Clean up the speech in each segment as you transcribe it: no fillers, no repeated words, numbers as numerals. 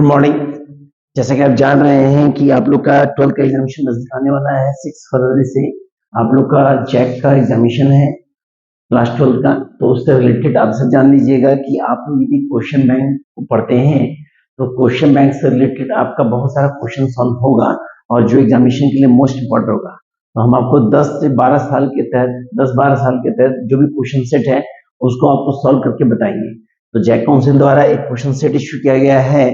Good morning. जैसा कि आप जान रहे हैं कि आप लोग का 12th का एग्जामिनेशन नजदीक आने वाला है। 6 फरवरी से आप लोग का जैक का एग्जामिनेशन है, क्लास 12 का। तो उससे रिलेटेड आप सब जान लीजिएगा कि आप लोग यदि क्वेश्चन बैंक को पढ़ते हैं तो क्वेश्चन बैंक से रिलेटेड आपका बहुत सारा क्वेश्चन सॉल्व होगा और जो एग्जामिनेशन के लिए मोस्ट इम्पोर्टेंट होगा। तो हम आपको 10 से 12 साल के तहत 10-12 साल के तहत जो भी क्वेश्चन सेट है उसको आपको सॉल्व करके बताएंगे। तो जैक काउंसिल द्वारा एक क्वेश्चन सेट इश्यू किया गया है।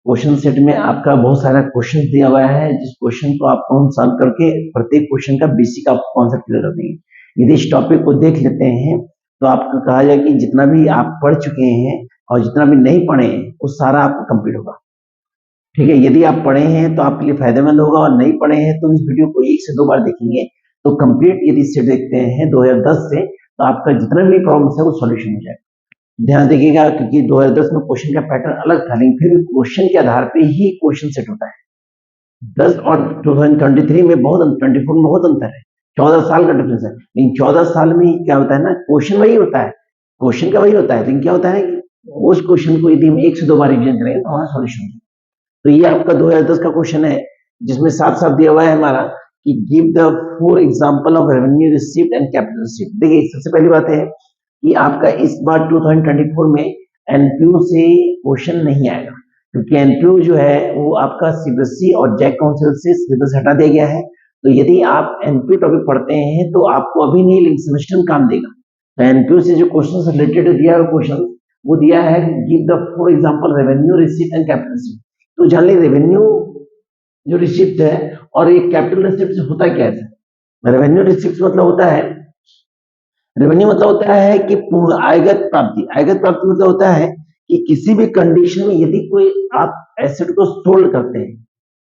क्वेश्चन सेट में आपका बहुत सारा क्वेश्चन दिया हुआ है, जिस क्वेश्चन को आपको हम सॉल्व करके प्रत्येक क्वेश्चन का बेसिक आपको कॉन्सेप्ट क्लियर कर देंगे। यदि इस टॉपिक को देख लेते हैं तो आपको कहा जाए कि जितना भी आप पढ़ चुके हैं और जितना भी नहीं पढ़े हैं वो सारा आपको कंप्लीट होगा। ठीक है, यदि आप पढ़े हैं तो आपके लिए फायदेमंद होगा और नहीं पढ़े हैं तो इस वीडियो को 1 से 2 बार देखेंगे तो कंप्लीट यदि सेट देखते हैं 2010 से तो आपका जितना भी प्रॉब्लम है वो सॉल्यूशन हो जाएगा। ध्यान देखिएगा क्योंकि 2010 में क्वेश्चन का पैटर्न अलग था, लेकिन फिर भी क्वेश्चन के आधार पे ही क्वेश्चन सेट होता है। 10 और 2023 में बहुत 24 में बहुत अंतर है, 14 साल का डिफरेंस है। लेकिन 14 साल में क्या होता है ना, क्वेश्चन वही होता है, क्वेश्चन का वही होता है, लेकिन क्या होता है कि उस क्वेश्चन को यदि हम 1 से 2 बार रिविजन करेंगे तो हमारा सॉल्यूशन होगा। तो ये आपका 2010 का क्वेश्चन है जिसमें साफ साफ दिया हुआ है हमारा कि give the 4 example of revenue received and capital received. देखिए सबसे पहली बात है कि आपका इस बार 2024 में एनपीयू से क्वेश्चन नहीं आएगा क्योंकि एनपीयू जो है वो आपका सीबीएसई और जैक काउंसिल से सिलेबस हटा दिया गया है। तो यदि आप एनपीयू टॉपिक पढ़ते हैं तो आपको अभी नहीं लेकिन सेमेस्टर में काम देगा। तो एनपीयू से जो क्वेश्चन रिलेटेड दिया है क्वेश्चन वो दिया है give the 4 example revenue received and capital received. तो जान लीजिए रेवेन्यू जो रिसीव्ड है और एक कैपिटल रिसीव्ड होता क्या है। रेवेन्यू रिसीव्ड मतलब होता है, रेवेन्यू मतलब होता है कि आयगत प्राप्ति। आयगत प्राप्ति मतलब होता है कि किसी भी कंडीशन में यदि कोई आप एसेट को सोल्ड करते हैं,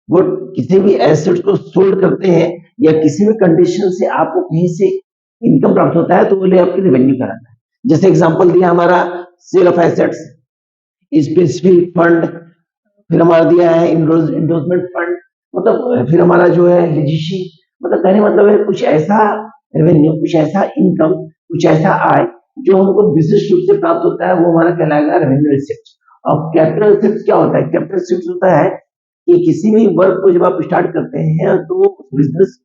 वो किसी भी एसेट को सोल्ड करते हैं या किसी भी कंडीशन से आपको कहीं से इनकम प्राप्त होता है तो वो ले आपकी रेवेन्यू कराता है। जैसे एग्जांपल दिया हमारा sale of assets, specific fund, फिर हमारा दिया है इंडोर्समेंट फंड, मतलब फिर हमारा जो है लिजिशी, मतलब कहने मतलब है कुछ ऐसा रेवेन्यू, कुछ ऐसा इनकम, कुछ ऐसा आय जो हमको विशिष्ट रूप से प्राप्त होता है वो हमारा कहलाएगा रेवेन्यू रिसीव्ड। और कैपिटल रिसीव्ड क्या होता है? कैपिटल रिसीव्ड होता है कि किसी भी वर्क को जब आप स्टार्ट करते हैं तो बिजनेस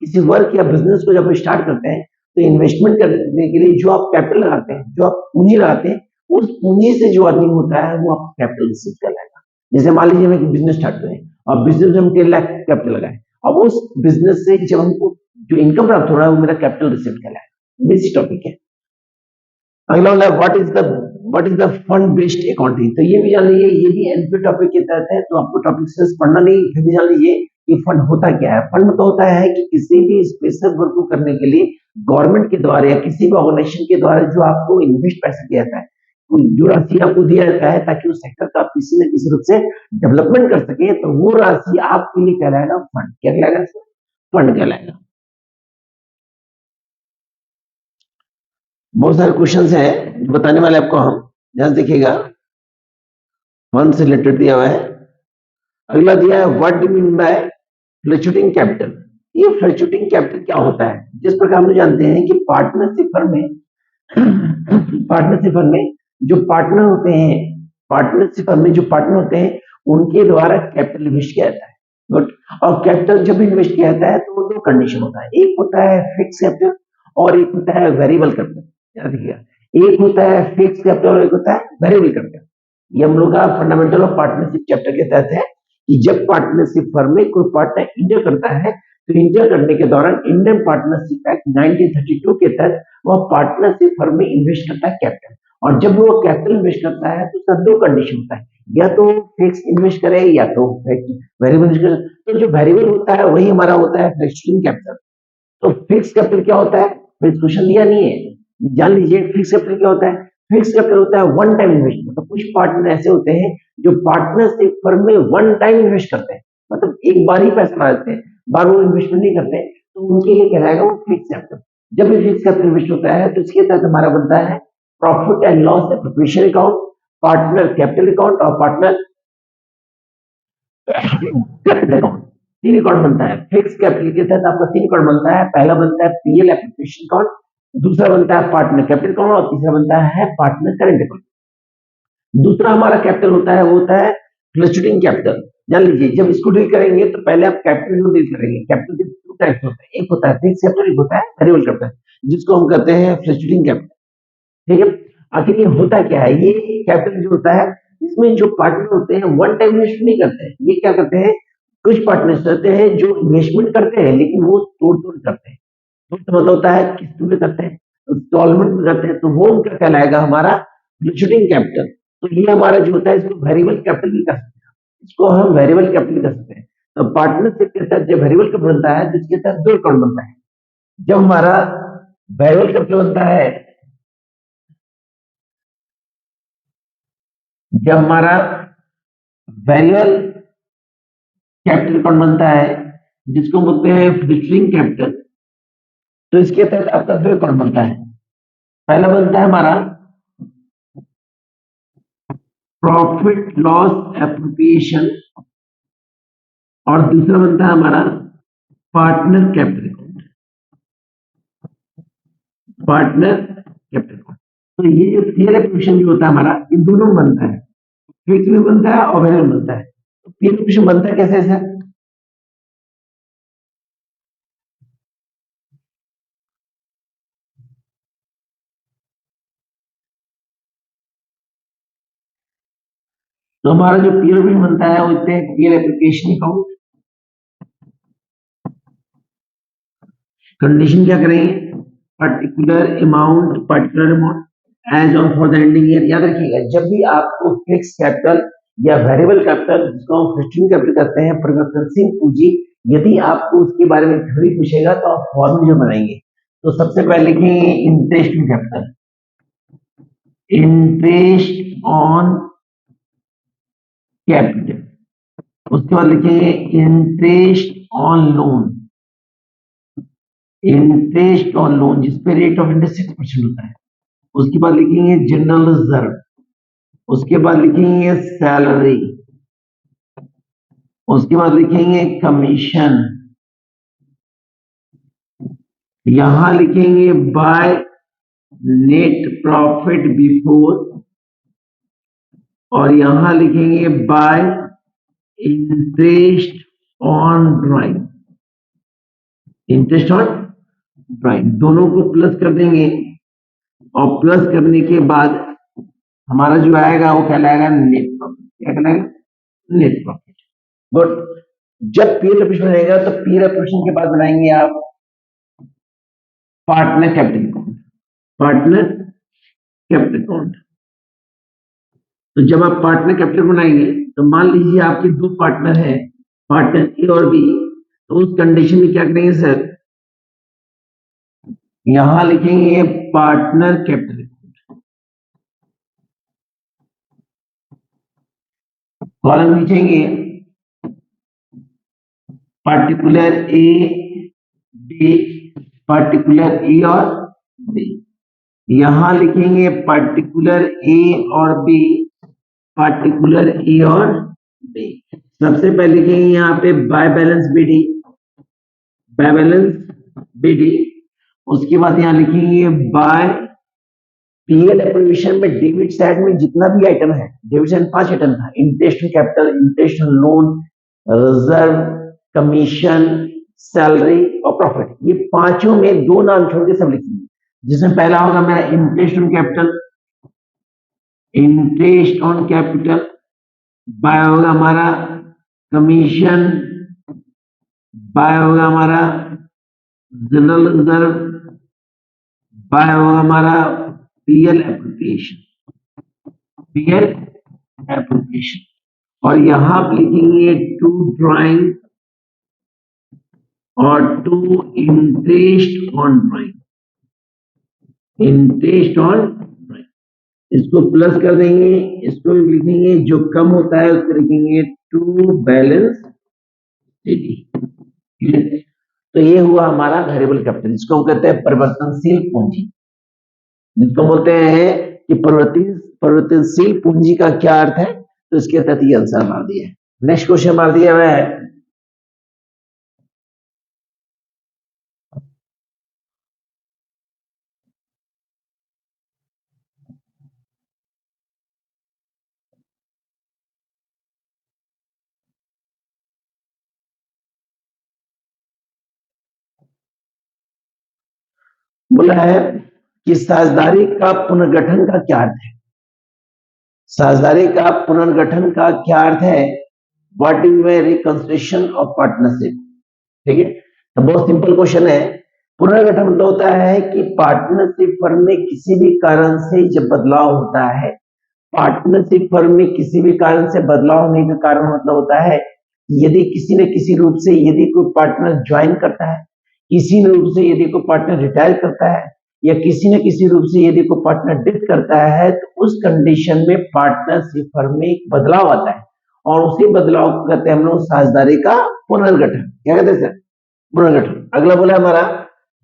किसी वर्क या बिजनेस को जब स्टार्ट करते हैं तो इन्वेस्टमेंट करने के लिए जो आप कैपिटल लगाते हैं, जो आप पूंजी लगाते हैं, उस पूंजी से जो अर्निंग होता है वो आपको कैपिटल रिसीव्ड कहलाएगा। जैसे मान लीजिए हम बिजनेस स्टार्ट करें और बिजनेस में हम 10 लाख कैपिटल लगाए, अब उस बिजनेस से जब हमको जो इनकम प्राप्त हो रहा है वो मेरा कैपिटल रिसीव्ड कहलाएगा। बेसिक टॉपिक है। अगला वाला what is the fund based accounting. तो ये भी जान लीजिए, ये भी एनपी टॉपिक के तहत है, तो आपको टॉपिक से पढ़ना नहीं, फिर भी जान लीजिए कि फंड होता क्या है। फंड तो होता है कि किसी भी स्पेशल वर्क को करने के लिए गवर्नमेंट के द्वारा या किसी भी ऑर्गेनाइजेशन के द्वारा जो आपको इन्वेस्ट पैसा दिया जाता है, जो राशि आपको दिया जाता है ताकि उस सेक्टर का किसी न किसी रूप से डेवलपमेंट कर सके, तो वो राशि आपके लिए कहलाएगा फंड। क्या कहलाएगा? फंड कहलाएगा। बहुत सारे क्वेश्चंस हैं बताने वाले आपको, हम ध्यान देखिएगा। फंड से रिलेटेड दिया हुआ है। अगला दिया है what do mean by fluctuating capital. ये फ्लक्चुएटिंग कैपिटल क्या होता है? जिस प्रकार हम जानते हैं कि पार्टनरशिप फर्म में जो पार्टनर होते हैं, पार्टनरशिप फर्म में जो पार्टनर होते हैं उनके द्वारा कैपिटल इन्वेस्ट किया जाता है। गुड। और कैपिटल जब इन्वेस्ट किया जाता है तो दो कंडीशन होता है, एक होता है फिक्स कैपिटल और एक होता है वेरिएबल कैपिटल। याद रखिएगा, एक होता है फिक्स कैपिटल और एक होता है वेरिएबल कैपिटल। ये हम लोग का फंडामेंटल ऑफ पार्टनरशिप चैप्टर के तहत है कि जब पार्टनरशिप फर्म में कोई पार्टनर इंटर करता है तो इंटर करने के दौरान इंडियन पार्टनरशिप एक्ट 1932 के तहत वह पार्टनरशिप फर्म में इन्वेस्ट करता है कैपिटल। और जब वो कैपिटल इन्वेस्ट करता है तो उसका दो कंडीशन होता है, या तो फिक्स इन्वेस्ट करे या तो वेरिएबल इन्वेस्ट करे। तो जो वेरिएबल होता है वही हमारा होता है फ्लक्चुएटिंग कैपिटल। तो फिक्स कैपिटल क्या होता है? क्वेश्चन दिया नहीं है, जान लीजिए फिक्स कैपिटल क्या होता है। फिक्स कैपिटल होता है वन टाइम इन्वेस्टमेंट। तो कुछ पार्टनर ऐसे होते हैं जो पार्टनरशिप फर्म में वन टाइम इन्वेस्ट करते हैं, मतलब एक बार ही पैसा लगा देते हैं, बार वो इन्वेस्टमेंट नहीं करते, तो उनके लिए कहलाएगा वो फिक्स कैपिटल। जब भी फिक्स कैपिटल इन्वेस्ट होता है तो इसके तहत हमारा बनता है profit and loss appropriation account, partner capital account और पार्टनर करंट अकाउंट। 3 अकाउंट बनता है। फिक्स कैपिटल के तहत आपका 3 अकाउंट बनता है। पहला बनता है पीएल एप्रोप्रिएशन अकाउंट, दूसरा बनता है पार्टनर कैपिटल अकाउंट और तीसरा बनता है पार्टनर करंट अकाउंट। दूसरा हमारा कैपिटल होता है वो होता है फ्लक्चुएटिंग कैपिटल जान लीजिए, जब इसको डील करेंगे तो पहले आप कैपिटल को डील करेंगे। कैपिटल के टू टाइप्स होते हैं, एक होता है फिक्स कैपिटल, एक होता है वेरिएबल कैपिटल, जिसको हम कहते हैं फ्लक्चुएटिंग कैपिटल। ठीक है, आखिर ये होता क्या है? ये कैपिटल जो होता है, इसमें जो पार्टनर होते हैं वन टाइम इन्वेस्ट नहीं करते हैं। ये क्या करते हैं, कुछ पार्टनर्स होते हैं जो इन्वेस्टमेंट करते हैं लेकिन वो तोड़ तोड़ करते हैं। तो मतलब होता है किस्त में करते हैं, इंस्टॉलमेंट में करते हैं, तो वो उनका कहलाएगा हमारा फ्लक्चुएटिंग कैपिटल। तो ये हमारा जो होता है इसको वेरिएबल कैपिटल भी कर सकते हैं, इसको हम वेरिएबल कैपिटल कर सकते हैं। तो पार्टनरशिप के तहत जब वेरिएबल कैपिटल बनता है तो इसके तहत दो अकाउंट बनता है। जब हमारा वेरिएबल कैपिटल बनता है, जब हमारा वेरिएबल कैपिटल अकाउंट बनता है जिसको बोलते हैं फ्लक्चुएटिंग कैपिटल, तो इसके तहत आपका दो अकाउंट बनता है। पहला बनता है हमारा प्रॉफिट लॉस एप्रोप्रिएशन और दूसरा बनता है हमारा partner capital account. Partner capital account, तो ये जो पीएल एप्रोप्रिएशन जो होता है हमारा, इन दोनों में बनता है, फिक्स में बनता है और वेरिएबल बनता है। तो पीएल एप्रोप्रिएशन बनता है कैसे सर? तो हमारा जो पीएल एप्रोप्रिएशन बनता है वो होते हैं पीएल एप्लीकेशन अकाउंट। कंडीशन क्या करेंगे, particular amount as on for the ending year. याद रखिएगा, जब भी आपको फिक्स कैपिटल या वेरिएबल कैपिटल, जिसको हम फ्लक्चुएटिंग कैपिटल कहते हैं, परिवर्तनशील पूंजी, यदि आपको उसके बारे में थ्योरी पूछेगा तो आप फॉर्मूला जो बनाएंगे, तो सबसे पहले लिखेंगे interest capital, interest on capital. उसके बाद लिखेंगे interest on loan, interest on loan जिसपे रेट ऑफ इंटरेस्ट 6% होता है। उसके बाद लिखेंगे जनरल रिजर्व, उसके बाद लिखेंगे सैलरी, उसके बाद लिखेंगे कमीशन, यहां लिखेंगे बाय नेट प्रॉफिट बिफोर, और यहां लिखेंगे bye interest on drawing, interest on drawing दोनों को प्लस कर देंगे। और प्लस करने के बाद हमारा जो आएगा वो कहलाएगा नेट प्रॉफिट। क्या कहलाएगा? Net profit. गुड। जब पीयर एप्रोप्रिएशन रहेगा तो पीयर एप्रोप्रिएशन के बाद बनाएंगे आप partner capital account, partner capital account. तो जब आप पार्टनर कैपिटल बनाएंगे तो मान लीजिए आपके दो पार्टनर हैं, पार्टनर ए और बी, तो उस कंडीशन में क्या करेंगे सर, यहां लिखेंगे पार्टनर कैपिटल अकाउंट, कॉलम लिखेंगे पार्टिकुलर ए बी, पार्टिकुलर ए और बी, यहां लिखेंगे पार्टिकुलर ए और बी, पार्टिकुलर ए और बी। सबसे पहले लिखेंगे यहाँ पे by balance BD, by balance BD. उसके बाद यहाँ लिखेंगे बाय पीएल एप्रोप्रिएशन में डेबिट साइड में जितना भी आइटम है, डेबिट साइड 5 आइटम था, interest capital, interest loan, reserve, commission, salary और प्रॉफिट, ये पांचों में दो नाम छोड़ के सब लिखेंगे। जिसमें पहला होगा मेरा interest on capital, interest on capital, by होगा हमारा कमीशन, बाय होगा हमारा जनरल रिजर्व, बाय होगा हमारा पीएल एप्लीकेशन, पीएल एप्लीकेशन। और यहां आप लिखेंगे टू ड्राइंग और to interest on drawing, interest on drawing. इसको प्लस कर देंगे, इसको लिखेंगे जो कम होता है उसको लिखेंगे टू बैलेंस शीट। तो ये हुआ हमारा वेरिएबल कैपिटल, जिसको हम कहते हैं परिवर्तनशील पूंजी, जिसको बोलते हैं कि परिवर्तनशील पूंजी का क्या अर्थ है, तो इसके तहत ये आंसर मार दिया है। नेक्स्ट क्वेश्चन मार दिया है बोला है कि साझेदारी का पुनर्गठन का क्या अर्थ है? साझेदारी का पुनर्गठन का क्या अर्थ है? What is my reconstruction of partnership? ठीक है, तो बहुत सिंपल क्वेश्चन है। पुनर्गठन मतलब होता है कि पार्टनरशिप फर्म में किसी भी कारण से जब बदलाव होता है, पार्टनरशिप फर्म में किसी भी कारण से बदलाव होने का कारण मतलब होता है यदि किसी न किसी रूप से यदि कोई पार्टनर ज्वाइन करता है, किसी न रूप से यदि कोई पार्टनर रिटायर करता है, या किसी न किसी रूप से यदि कोई पार्टनर डेथ करता है, तो उस कंडीशन में पार्टनरशिप फर्म में एक बदलाव आता है और उसी बदलाव को कहते हैं हम लोग साझेदारी का पुनर्गठन। क्या कहते हैं सर? पुनर्गठन। अगला बोला हमारा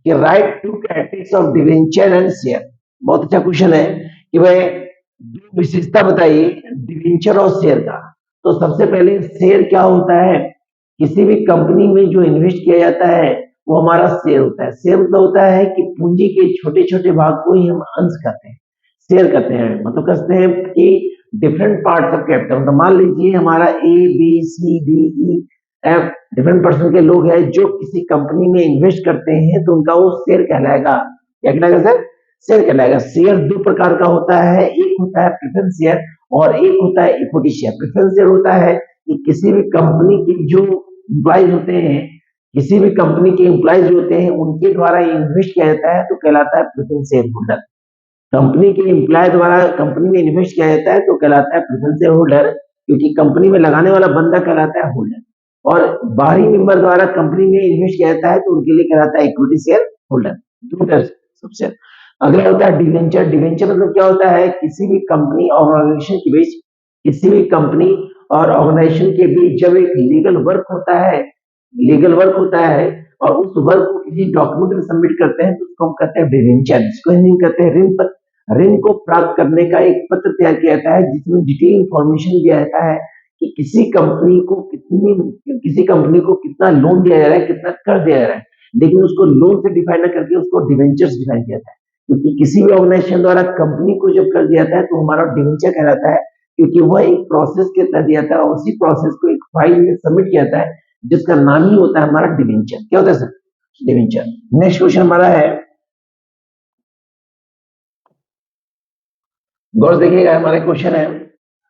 कि right to characteristics of debenture and share. बहुत अच्छा क्वेश्चन है कि भाई दो विशेषता बताइए डिवेंचर और शेयर का। तो सबसे पहले शेयर क्या होता है? किसी भी कंपनी में जो इन्वेस्ट किया जाता है वो हमारा शेयर होता है। शेयर मतलब होता है कि पूंजी के छोटे छोटे भाग को ही हम अंश कहते हैं, शेयर कहते हैं। मतलब कहते हैं कि डिफरेंट पार्ट्स ऑफ कैपिटल। मतलब मान लीजिए हमारा A B C D E F different person के लोग हैं जो किसी कंपनी में इन्वेस्ट करते हैं, तो उनका वो शेयर कहलाएगा। क्या कहलाएगा सर? शेयर कहलाएगा। शेयर दो प्रकार का होता है, एक होता है प्रेफरेंस शेयर और एक होता है इक्विटी शेयर। प्रेफरेंस शेयर होता है कि किसी भी कंपनी के जो एम्प्लॉइज होते हैं, किसी भी कंपनी के एम्प्लॉइज होते हैं उनके द्वारा इन्वेस्ट किया जाता है तो कहलाता है प्रेफरेंस शेयर होल्डर। कंपनी के एम्प्लॉय द्वारा कंपनी में इन्वेस्ट किया जाता है तो कहलाता है प्रेफरेंस शेयर होल्डर, क्योंकि कंपनी में लगाने वाला बंदा कहलाता है होल्डर। और बाहरी मेंबर द्वारा कंपनी में इन्वेस्ट किया जाता है तो उनके लिए कहलाता है इक्विटी शेयर होल्डर। दो टाइप सबसे। अगला होता है डिवेंचर। डिवेंचर मतलब क्या होता है? किसी भी कंपनी और ऑर्गेनाइजेशन के बीच, किसी भी कंपनी और ऑर्गेनाइजेशन के बीच जब एक लीगल वर्क होता है, लीगल वर्क होता है और उस वर्क को किसी डॉक्यूमेंट में सबमिट करते हैं तो उसको हम कहते हैं डिवेंचर, जिसको हिंदी में कहते हैं ऋण पत्र। ऋण को प्राप्त करने का एक पत्र तैयार किया जाता है जिसमें डिटेल इंफॉर्मेशन दिया जाता है कि किसी कंपनी को कितना लोन दिया जा रहा है, कितना कर्ज दिया जा रहा है। लेकिन उसको लोन से डिफाइन न करके उसको डिवेंचर्स डिफाइन किया जाता है, क्योंकि किसी भी ऑर्गेनाइजेशन द्वारा कंपनी को जब कर्ज दिया जाता है तो हमारा डिवेंचर कहलाता है, क्योंकि वह एक प्रोसेस के तहत दिया जाता है और उसी प्रोसेस को एक फाइल में सबमिट किया जाता है जिसका नाम ही होता है हमारा डिवेंचर। क्या होता है सर? डिवेंचर। नेक्स्ट क्वेश्चन हमारा है, गौर देखिएगा हमारा क्वेश्चन है।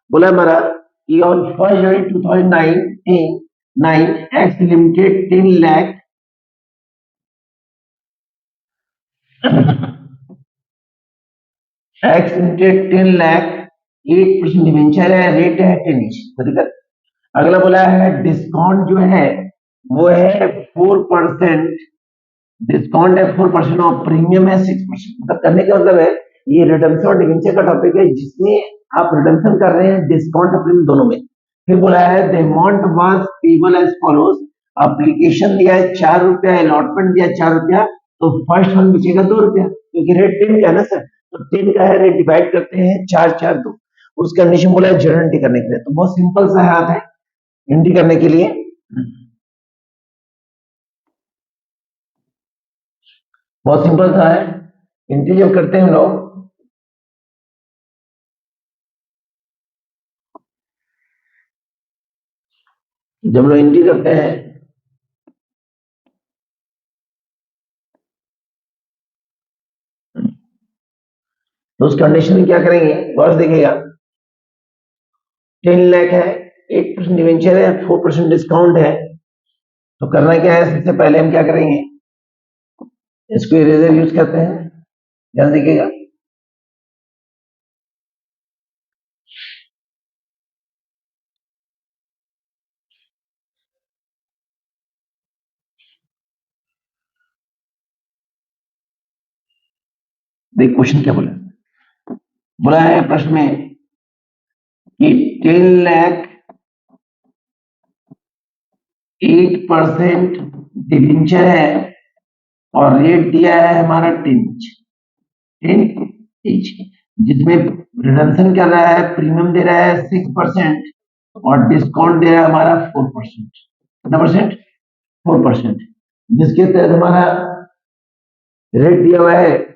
बोला हमारा कि on 1 January 2009 x limited 10 lakh x limited 10 lakh 8% debenture है, रेट है 10 इंच। अगला बोला है डिस्काउंट जो है वो है 4%। डिस्काउंट है 4% और प्रीमियम है 6%। मतलब करने का मतलब है ये रिडम्पशन और डिवेंचर का टॉपिक है जिसमें आप रिडम्पशन कर रहे हैं डिस्काउंट और प्रीमियम दोनों में। फिर बोला है the amount was payable as follows. Application दिया है 4 रुपया, अलॉटमेंट दिया 4 रुपया, तो फर्स्ट वन बचेगा 2 रुपया, क्योंकि रेट 10 का है ना सर। तो 10 का है, रेट डिवाइड करते हैं 4 4 2। उस कंडीशन बोला है जर्नल एंट्री करने के लिए। तो बहुत सिंपल सा हाथ है एंट्री करने के लिए। बहुत सिंपल सा है एंट्री जब करते हैं हम लोग, जब लोग एंट्री करते हैं तो उस कंडीशन में क्या करेंगे बस देखिएगा। 10 लाख है, 8% डिवेंचर है, 4% डिस्काउंट है। तो करना क्या है, सबसे पहले हम क्या करेंगे, इसको इरेजर यूज करते हैं। ध्यान देखिएगा। देख क्वेश्चन क्या बोला, बोला है प्रश्न में कि 10 लाख 8% डिवेंचर है और रेट दिया है हमारा 10 इंच। 10 इंच जिसमें रिडम्पशन कर रहा है, प्रीमियम दे रहा है 6% और डिस्काउंट दे रहा है हमारा 4%। कितना परसेंट? 4%। जिसके तहत हमारा रेट दिया हुआ है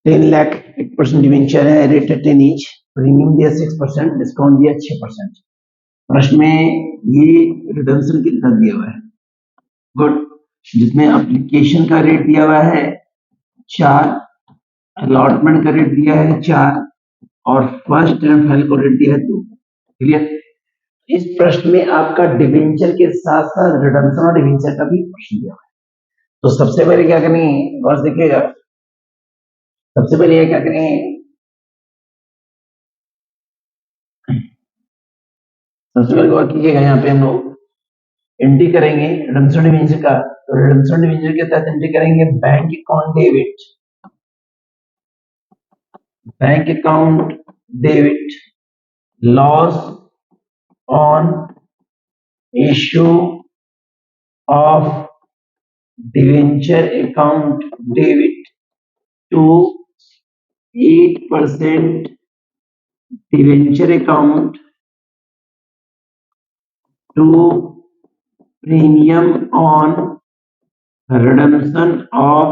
10 लाख 8% डिवेंचर है, रेट है 10 इंच, प्रीमियम दिया 6%, डिस्काउंट दिया 6%। प्रश्न में ये रिडम्पशन कितना दिया हुआ है, गुड, जिसमें एप्लीकेशन का रेट दिया हुआ है 4, अलॉटमेंट का रेट दिया है 4 और फर्स्ट एंड फाइनल को रेट दिया है 2। क्लियर। इस प्रश्न में आपका डिवेंचर के साथ साथ रिडम्पशन और डिवेंचर का भी प्रश्न दिया हुआ है। तो सबसे पहले क्या करेंगे, गौर से देखिएगा, सबसे पहले ये क्या करेंगे, सबसे पहले गौर कीजिएगा, यहाँ पे हम लोग एंट्री करेंगे रिडम्पशन डिवेंचर का। तो रिडम्पशन डिवेंचर के तहत एंट्री करेंगे bank account debit, bank account debit, loss on issue of debenture account debit to 8% debenture account to premium on redemption of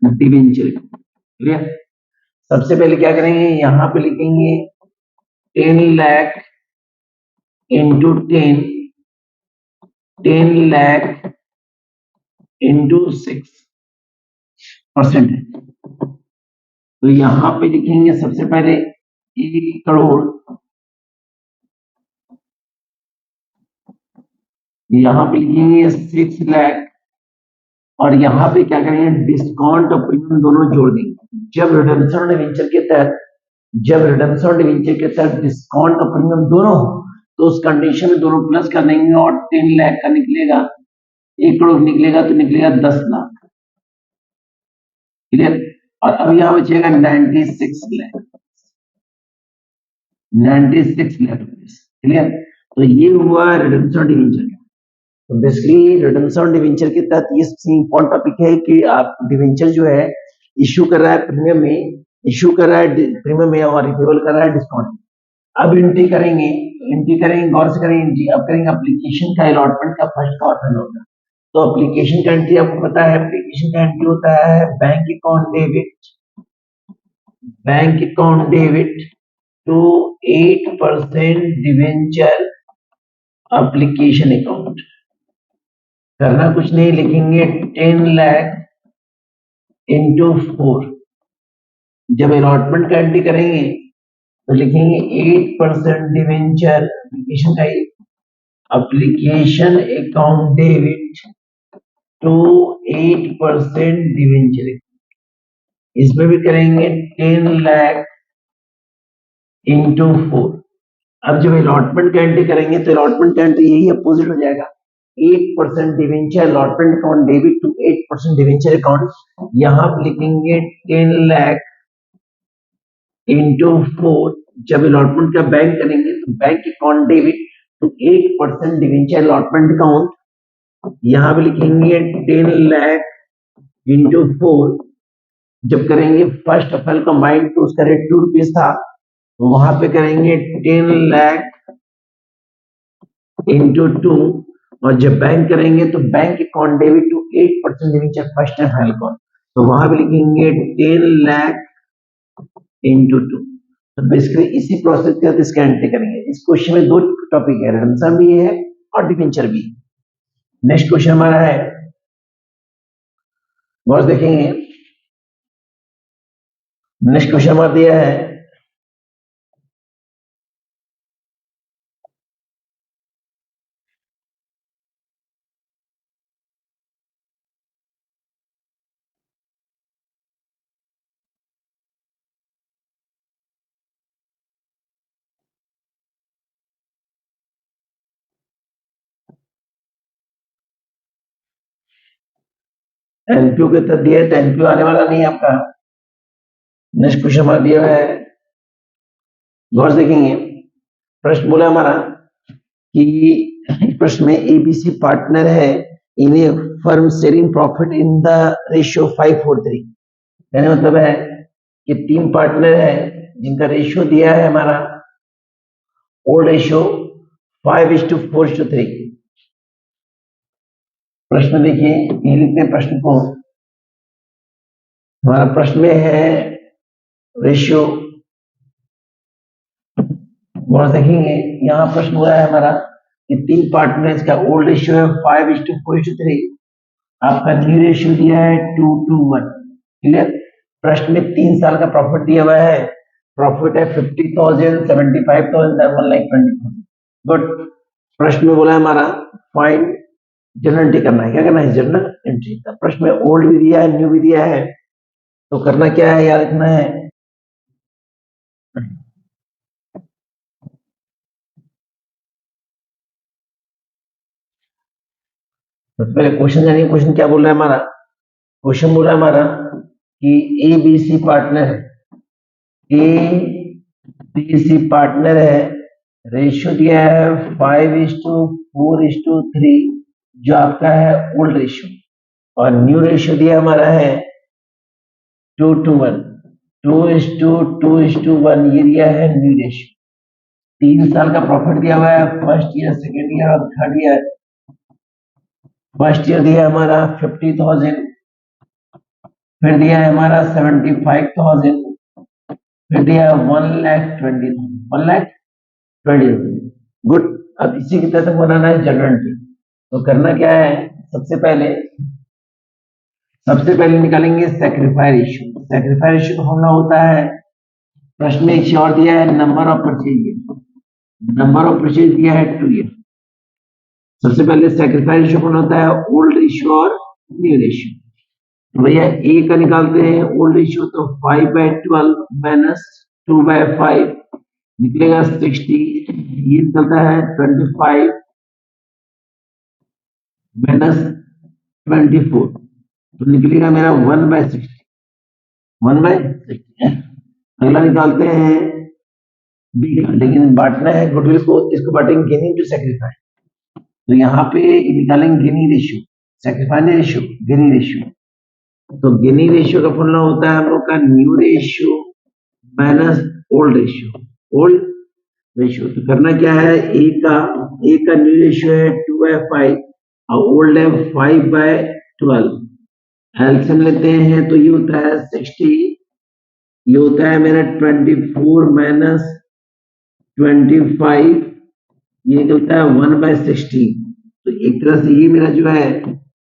debenture. Clear. सबसे पहले क्या करेंगे, यहां पे लिखेंगे 10 लाख इंटू 10 लाख इंटू 6% है। तो यहां पे लिखेंगे सबसे पहले 1 करोड़, यहां पे लिखेंगे 6 लाख और यहाँ पे क्या करेंगे, डिस्काउंट और प्रीमियम दोनों जोड़ देंगे। जब रिडम्पशन डिवेंचर के तहत डिस्काउंट और प्रीमियम दोनों हो तो उस कंडीशन में दोनों प्लस कर देंगे और 10 लाख का निकलेगा, 1 करोड़ निकलेगा तो निकलेगा 10 लाख। क्लियर। और अब यहाँ बचेगा 96 लाख, 96 लाख रुपीज। क्लियर। तो ये हुआ रिडम्पशन डिवेंचर का। तो बेसिकली रिडम्पशन डिवेंचर के तहत ये इंपॉर्टेंट टॉपिक है कि आप डिवेंचर जो है इश्यू कर रहा है प्रीमियम में, इश्यू कर रहा है प्रीमियम में और रिपेबल कर रहा है डिस्काउंट। अब एंट्री करेंगे, गौर से करेंगे एंट्री। अब करेंगे एप्लीकेशन का, अलॉटमेंट का, फर्स्ट का और फाइनल का। तो एप्लीकेशन का एंट्री आपको पता है, एप्लीकेशन का एंट्री होता है bank account debit to 8% debenture application account. करना कुछ नहीं, लिखेंगे 10 लाख इंटू 4। जब अलॉटमेंट का एंट्री करेंगे तो लिखेंगे 8% डिवेंचर एप्लीकेशन का, application account debit to 8% debenture. इसमें भी करेंगे 10 लाख इंटू 4। अब जब अलॉटमेंट का एंट्री करेंगे तो अलॉटमेंट का एंट्री यही अपोजिट हो जाएगा, 8% debenture allotment account debit to 8% debenture account. यहां पर लिखेंगे 10 लाख इंटू 4। जब अलॉटमेंट का बैंक करेंगे तो bank account debit to 8% debenture allotment account. यहां पे लिखेंगे 10 लाख इंटू 4। जब करेंगे फर्स्ट अप्रैल कंबाइंड तो उसका रेट 2 रुपीज था, तो वहां पे करेंगे 10 लाख इंटू 2। और जब बैंक करेंगे तो bank account debit to 8% debenture first and final account, तो वहां पे लिखेंगे 10 लाख इंटू 2। तो बेसिकली इसी प्रोसेस के साथ इसका एंट्री करेंगे। इस क्वेश्चन में 2 टॉपिक है, रिडम्पशन भी है और डिवेंचर भी। नेक्स्ट क्वेश्चन हमारा है, गौर देखेंगे, नेक्स्ट क्वेश्चन हमारा दिया है एनपीओ के तहत दिया है, तो एनपीओ आने वाला नहीं है आपका। नेक्स्ट क्वेश्चन हमारा दिया है, गौर देखेंगे, प्रश्न बोला हमारा कि प्रश्न में एबीसी पार्टनर है in a firm sharing profit in the ratio 5:3। कहने मतलब है कि 3 पार्टनर है जिनका रेशियो दिया है हमारा, ओल्ड रेशियो 5:4:3। प्रश्न देखिए, ये लिखते हैं प्रश्न को, हमारा प्रश्न में है रेशियो और देखेंगे यहाँ प्रश्न हुआ है हमारा कि 3 पार्टनर्स का ओल्ड रेशियो है 5:4:3, आपका न्यू रेशियो दिया है 2:1। क्लियर। प्रश्न में 3 साल का प्रॉफिट दिया हुआ है, प्रॉफिट है 50,000, 75,000, 1,20,000। गुड। प्रश्न में बोला है हमारा फाइंड जनरल एंट्री करना है। क्या करना है? General entry. प्रश्न में ओल्ड भी दिया है, न्यू भी दिया है, तो करना क्या है? याद रखना है सबसे पहले क्वेश्चन जानिए। क्वेश्चन क्या बोल रहा है हमारा? क्वेश्चन बोल रहा है हमारा कि ए बी सी पार्टनर है, ए बी सी पार्टनर है, रेशियो दिया है 5:4:3 जो आपका है ओल्ड रेशियो, और न्यू रेशियो दिया हमारा है 2:1, 2:2:1 ये दिया है न्यू रेशियो। 3 साल का प्रॉफिट दिया हुआ है, फर्स्ट ईयर, सेकेंड ईयर और थर्ड ईयर। फर्स्ट ईयर दिया हमारा 50,000, फिर दिया है हमारा 75,000, फिर दिया 1,20,000, 1,20,000। गुड। अब इसी की तरह बनाना है जनरल एंट्री। तो करना क्या है? सबसे पहले निकालेंगे सेक्रीफाई रेशियो। सेक्रीफाई रेशियो का फॉर्मूला होता है, प्रश्न में एक और दिया है number of purchase, number of purchase दिया है 2 ईयर। सबसे पहले सेक्रीफाई रेशियो कौन होता है? ओल्ड रेशियो और न्यू रेशियो। तो भैया ए का निकालते हैं ओल्ड रेशियो, तो 5/12 माइनस 2/5 निकलेगा 60। ये निकलता है 25 माइनस 24, तो निकलेगा मेरा 1/60, 1/60। अगला निकालते हैं बी का, लेकिन बांटना है गुडविल को, इसको बांटेंगे गेनिंग टू सेक्रीफाई। तो यहाँ पे निकालेंगे gaining ratio, sacrifice ratio, gaining ratio. तो गेनिंग रेशियो का फॉर्मूला होता है हम लोग का new ratio minus old ratio, old ratio. तो करना क्या है? ए का न्यू रेशियो है 2/5 और ओल्ड है 5/12। एलसीएम लेते हैं तो ये होता है 60, ये होता है मेरा 24 माइनस 25, ये निकलता है 1/16। तो एक तरह से ये मेरा जो है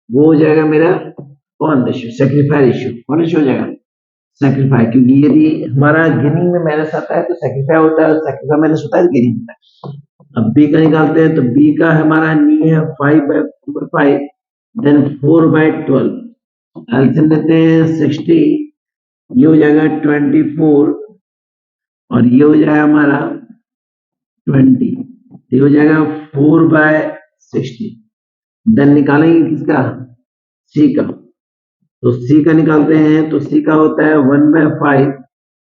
वो हो जाएगा मेरा कौन रेशियो? Sacrifice ratio. कौन रेशियो हो जाएगा? सेक्रीफाई। क्योंकि यदि हमारा गेनिंग में माइनस आता है तो सेक्रीफाई होता है, सेक्रीफाई माइनस होता है गेनिंग होता है। अब बी का निकालते हैं, तो बी का हमारा नी है 5/5, देन 4/12। एलसीएम लेते हैं 60, ये हो जाएगा 24 और ये हो जाएगा हमारा 20, ये हो जाएगा 4/60। देन निकालेंगे किसका? सी का। तो सी का निकालते हैं, तो सी का होता है 1/5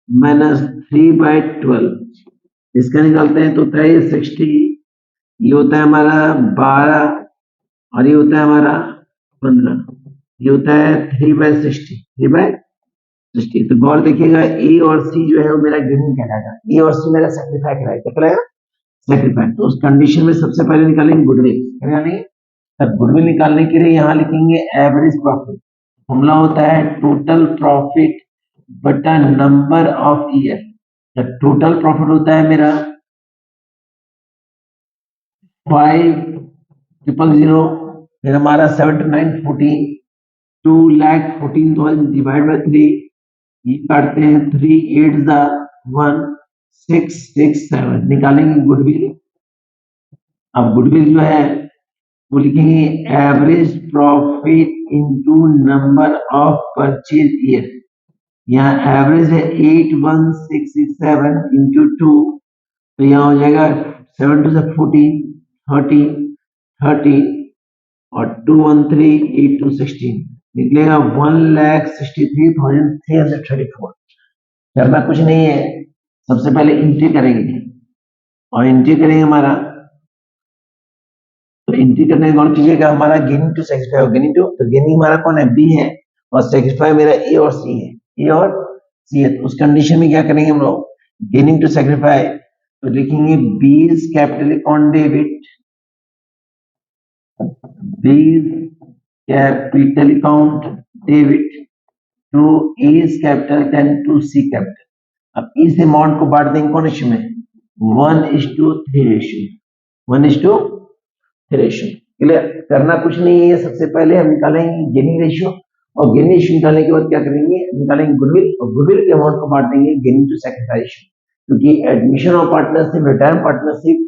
माइनस 3/12। इसका निकालते हैं तो होता है 60, ये होता है हमारा 12 और ये होता है हमारा 15, ये होता है 3/60, 3/60। तो गौर देखिएगा ए और सी जो है वो मेरा गेनिंग कहलाएगा, ए और सी मेरा सेक्रीफाई कहलाएगा। क्या कहलाएगा? सेक्रीफाई। तो उस कंडीशन में सबसे पहले निकालेंगे गुडविल। क्या निकालेंगे? तब गुडविल निकालने के लिए यहाँ लिखेंगे एवरेज प्रॉफिट। फॉर्मूला होता है टोटल प्रॉफिट बटा नंबर ऑफ ईयर। जब टोटल प्रॉफिट होता है मेरा 5,000, फिर हमारा 7,914, 2,14,000 डिवाइड बाय 3, ये काटते हैं 3 8 1 6 6 7। निकालेंगे गुडविल। अब गुडविल जो है वो लिखेंगे average profit into number of purchase year. यहाँ एवरेज है 8,167 इंटू 2, तो यहाँ हो जाएगा 7 2 14, 30 30 और 213 8 2 16, निकलेगा 1,63,334। करना कुछ नहीं है, सबसे पहले एंट्री करेंगे और एंट्री करेंगे हमारा, तो एंट्री करने के बाद कीजिएगा हमारा गेनिंग टू सेक्रीफाई हो, गेनिंग टू, तो गेनिंग हमारा कौन है? बी है, और सेक्रीफाई मेरा ए और सी है, ए और सी है। तो उस कंडीशन में क्या करेंगे हम लोग? गेनिंग टू सेक्रीफाई, तो लिखेंगे B's capital account debit, B's capital account debit to A's capital then to C capital. अब इस अमाउंट को बांट देंगे कौन रेशियो में? 1:3 रेशियो, 1:3 रेशियो। क्लियर, करना कुछ नहीं है, सबसे पहले हम निकालेंगे गेनिंग रेशियो, और गेनिंग रेशियो निकालने के बाद क्या करेंगे, निकालेंगे गुडविल, और गुडविल के अमाउंट को बांट देंगे गेनिंग टू सैक्रिफाइस रेशियो, क्योंकि admission of partnership, retired partnership,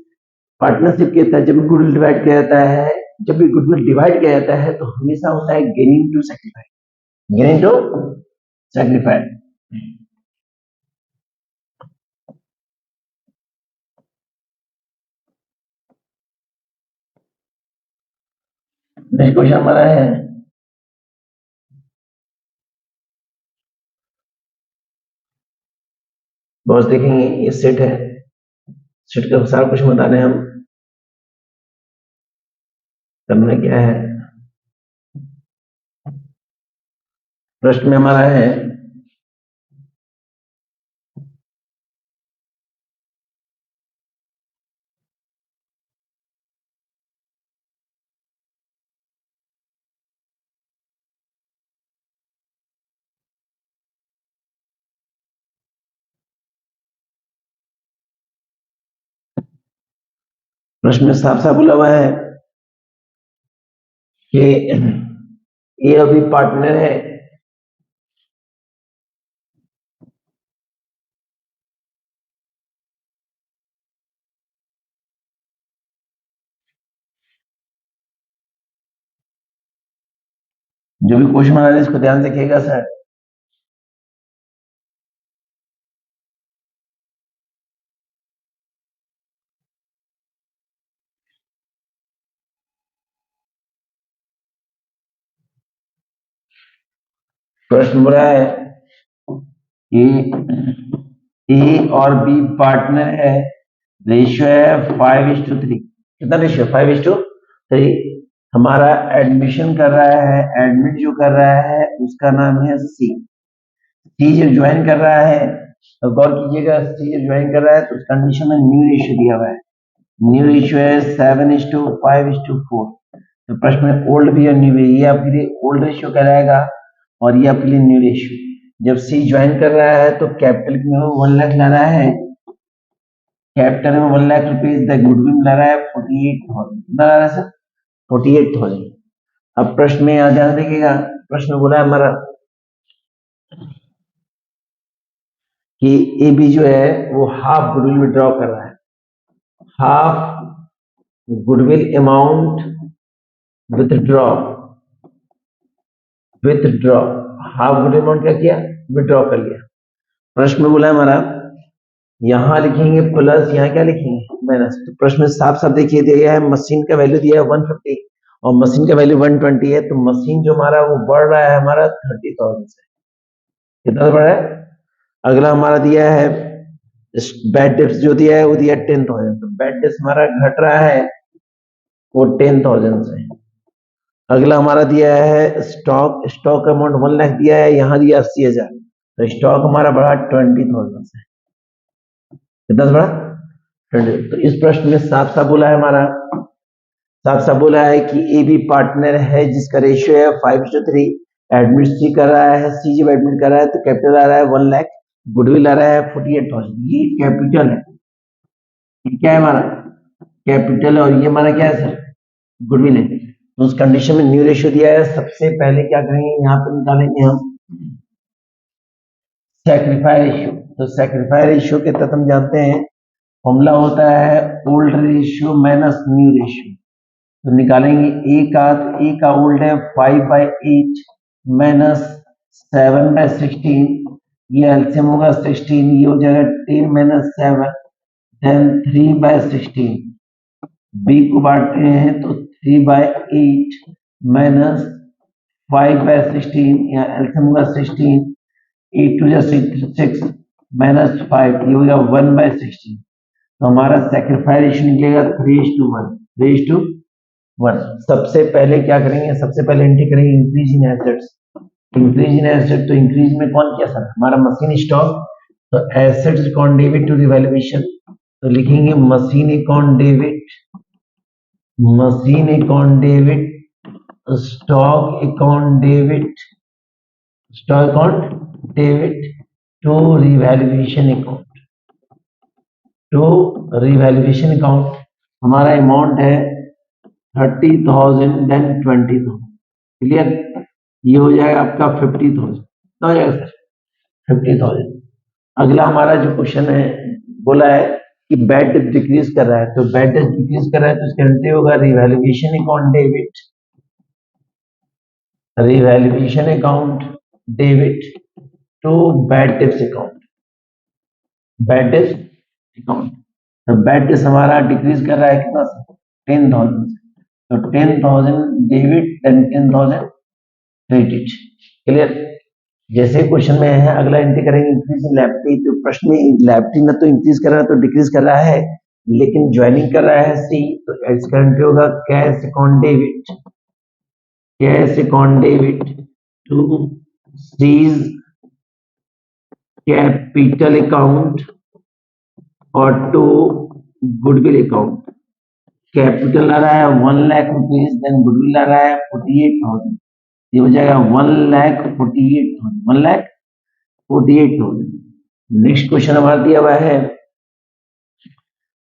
partnership के तहत जब भी गुडविल डिवाइड किया जाता है, जब भी गुडविल डिवाइड किया जाता है तो हमेशा होता है gaining to sacrifice, gaining to sacrifice. Next question हमारा है, बॉस देखेंगे ये सेट है, सेट के अनुसार कुछ बता रहे हैं हम, करना क्या है। प्रश्न में हमारा है, प्रश्न में साफ साफ बोला हुआ है कि ये अभी पार्टनर है, जो भी क्वेश्चन आ रहा है इसको ध्यान से देखिएगा सर। प्रश्न बोला है कि ए और बी पार्टनर है, रेशियो है 5:3, कितना रेशियो, 5:3। हमारा एडमिशन कर रहा है, एडमिट जो कर रहा है उसका नाम है सी, सी जो ज्वाइन कर रहा है, तो गौर कीजिएगा, सी जो ज्वाइन कर रहा है तो उस कंडीशन में न्यू रेशियो दिया हुआ है, न्यू रेशियो है 7:5:4। तो प्रश्न में ओल्ड भी और न्यू भी, ये आपके लिए ओल्ड रेशियो कहलाएगा और ये आपके लिए न्यू रेशियो। जब सी ज्वाइन कर रहा है तो कैपिटल में 1 लाख ला रहा है, कैपिटल में 1 लाख रुपीज, द गुडविल ला रहा है 48,000, कितना ला रहा है सर, 48,000। अब प्रश्न में यहाँ ध्यान देखिएगा, प्रश्न बोला है हमारा कि ए बी जो है वो हाफ गुडविल विड्रॉ कर रहा है, half goodwill amount withdraw, withdraw, half goodwill amount क्या किया, विड्रॉ कर लिया। प्रश्न में बोला है हमारा, यहां लिखेंगे प्लस, यहाँ क्या लिखेंगे माइनस। तो प्रश्न में साफ साफ देखिए दिया गया है, मशीन का वैल्यू दिया है 150 और मशीन का वैल्यू 120 है, तो मशीन जो हमारा वो बढ़ रहा है हमारा 30,000 से, कितना बढ़ रहा है। अगला हमारा दिया है बैड डेप्स, जो दिया है वो दिया है 10,000, तो बैड डेप्स हमारा घट रहा है वो 10,000 से। अगला हमारा दिया है स्टॉक, स्टॉक अमाउंट 1 लाख दिया है, यहाँ दिया 80,000, तो स्टॉक हमारा बढ़ा 20,000 से, कितना बढ़ा 20। तो इस प्रश्न में साफ साफ बोला है हमारा, साफ साफ बोला है कि ए बी पार्टनर है जिसका रेशियो है 5:3, एडमिट सी कर रहा है, सी जब एडमिट कर रहा है तो कैपिटल आ रहा है 1 लाख, गुडविल आ रहा है 48,000, ये कैपिटल है, ये क्या है हमारा कैपिटल है, और ये हमारा क्या है सर, गुडविल है। तो उस कंडीशन में न्यू रेशियो दिया है, सबसे पहले क्या करेंगे, यहाँ पे निकालेंगे हम सैक्रिफाइस रेशियो। तो सैक्रिफाइस रेशियो के तहत हम जानते हैं फॉर्मूला होता है old ratio minus new ratio. तो निकालेंगे ए का, तो ए का ओल्ड है 5/8 माइनस 7/16, ये एलसीएम होगा 16, ये हो जाएगा 10 माइनस 7, देन 3/16। बी को बांटते हैं तो 3/8 माइनस 5/16, यहाँ एलसीएम होगा 16, 8 टू जा 6 माइनस 5, ये हो गया 1/16। तो हमारा सैक्रिफाइस रेशियो निकलेगा 3:1, 3:1। सबसे पहले क्या करेंगे, सबसे पहले एंट्री करेंगे increase in assets, increase in asset, तो इंक्रीज में कौन किया सर, हमारा मशीन स्टॉक, तो assets account debit to revaluation, तो लिखेंगे machine account debit, machine account debit, stock account debit, stock account debit to revaluation account, to revaluation account हमारा amount है 30,000 देन 20,000। क्लियर, ये हो जाएगा आपका 50,000। क्या हो जाएगा सर? 50,000। अगला हमारा जो क्वेश्चन है बोला है कि बैड डेट डिक्रीज कर रहा है, तो बैड डेट डिक्रीज कर रहा है तो इसका एंट्री होगा revaluation account debit, revaluation account debit to bad debts account, bad debts account. तो बैड डेट्स हमारा डिक्रीज कर रहा है कितना? 10,000। तो 10,000 डेबिट देन 10,000 क्रेडिट। क्लियर, जैसे क्वेश्चन में है अगला एंट्री करेंगे इंक्रीज इन लायबिलिटी, तो प्रश्न में लायबिलिटी ना तो इंक्रीज कर रहा है तो डिक्रीज कर रहा है, लेकिन ज्वाइनिंग कर रहा है सी, तो इसका एंट्री होगा cash account debit, cash account debit to C's capital account और टू गुडविल अकाउंट। कैपिटल आ रहा है 1 लाख रुपीज, देन गुडविल आ रहा है 48,000, ये हो जाएगा 1,48,000, 1,48,000। नेक्स्ट क्वेश्चन हमारा दिया हुआ है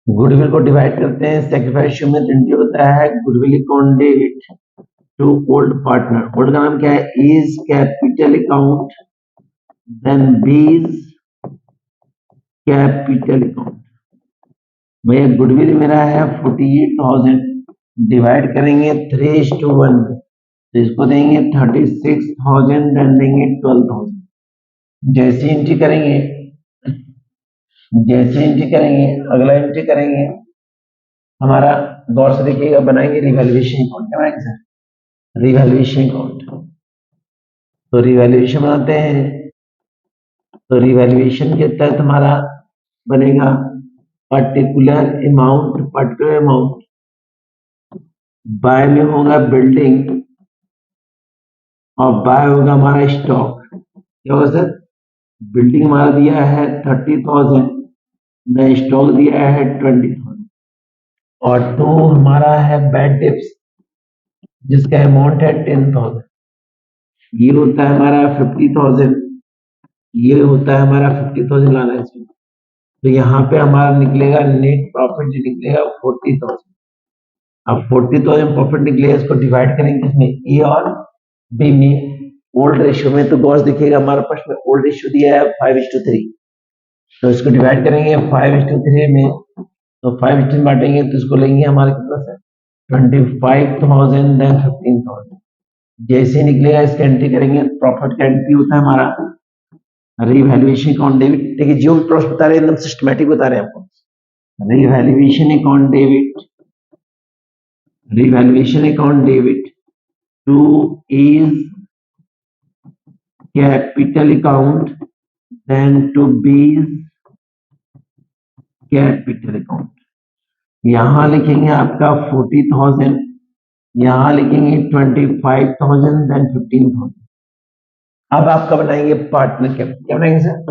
गुडविल को डिवाइड करते हैं, सेक्रीफाइस में एंट्री होता है goodwill account debit to old partner. Old का नाम क्या है? A's capital account, then B's capital account. भैया गुडविल मेरा है 48,000, डिवाइड करेंगे 3:1, तो इसको देंगे 36,000, देन देंगे 12,000। जैसे एंट्री करेंगे अगला एंट्री करेंगे हमारा, गौर से देखिएगा, बनाएंगे रिवैल्यूएशन अकाउंट। क्या बनाएंगे सर? Revaluation account. तो रिवैल्यूएशन बनाते हैं, तो रिवैल्यूएशन के तहत हमारा बनेगा पर्टिकुलर अमाउंट, बाय में होगा बिल्डिंग और बाय होगा हमारा स्टॉक। क्या होगा सर? बिल्डिंग हमारा दिया है 30,000, मैं स्टॉक दिया है 20,000, और टू हमारा है बैड डेट्स जिसका अमाउंट है 10,000, ये होता है हमारा 50,000, ये होता है हमारा 50,000 लाना है इसमें। तो यहाँ पे हमारा निकलेगा नेट प्रॉफिट जो निकलेगा 40,000। अब 40,000 प्रॉफिट निकलेगा, इसको डिवाइड करेंगे इसमें ए और बी में ओल्ड रेशियो में। तो गौर देखिएगा हमारा प्रश्न में ओल्ड रेशियो दिया है 5:3, तो इसको डिवाइड करेंगे 5:3 में, तो 5 बांटेंगे तो इसको लेंगे हमारे कितना से 25,000 देन 15,000। जैसे निकलेगा इसका एंट्री करेंगे, प्रॉफिट का एंट्री होता है हमारा रिवैल्यूएशन अकाउंट डेबिट। देखिए जो भी प्रोसेस बता रहे हैं एकदम सिस्टमैटिक बता रहे हैं आपको। Revaluation account debit to A's capital account, then to B's capital account. यहां लिखेंगे आपका 40,000, यहां लिखेंगे 25,000, देन 15,000। अब आपका बनाएंगे पार्टनर कैपिटल। क्या बनाएंगे सर?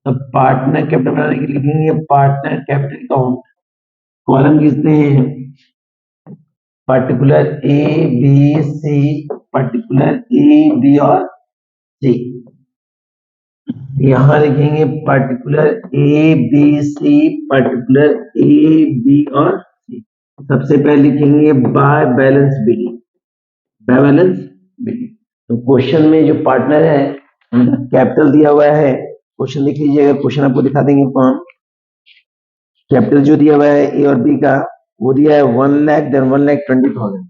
तो पार्टनर कैपिटल बनाने के लिए लिखेंगे पार्टनर कैपिटल अकाउंट, कॉलम खींचते हैं particular A B C, particular A B और सी। यहां लिखेंगे particular A B C, particular A B और सी। सबसे पहले लिखेंगे by balance BD, by balance BD. तो क्वेश्चन में जो पार्टनर है उनका कैपिटल दिया हुआ है, क्वेश्चन लिख लीजिएगा, क्वेश्चन आपको दिखा देंगे फॉर्म। कैपिटल जो दिया हुआ है ए और बी का वो दिया है 1 लाख, देन 1,20,000।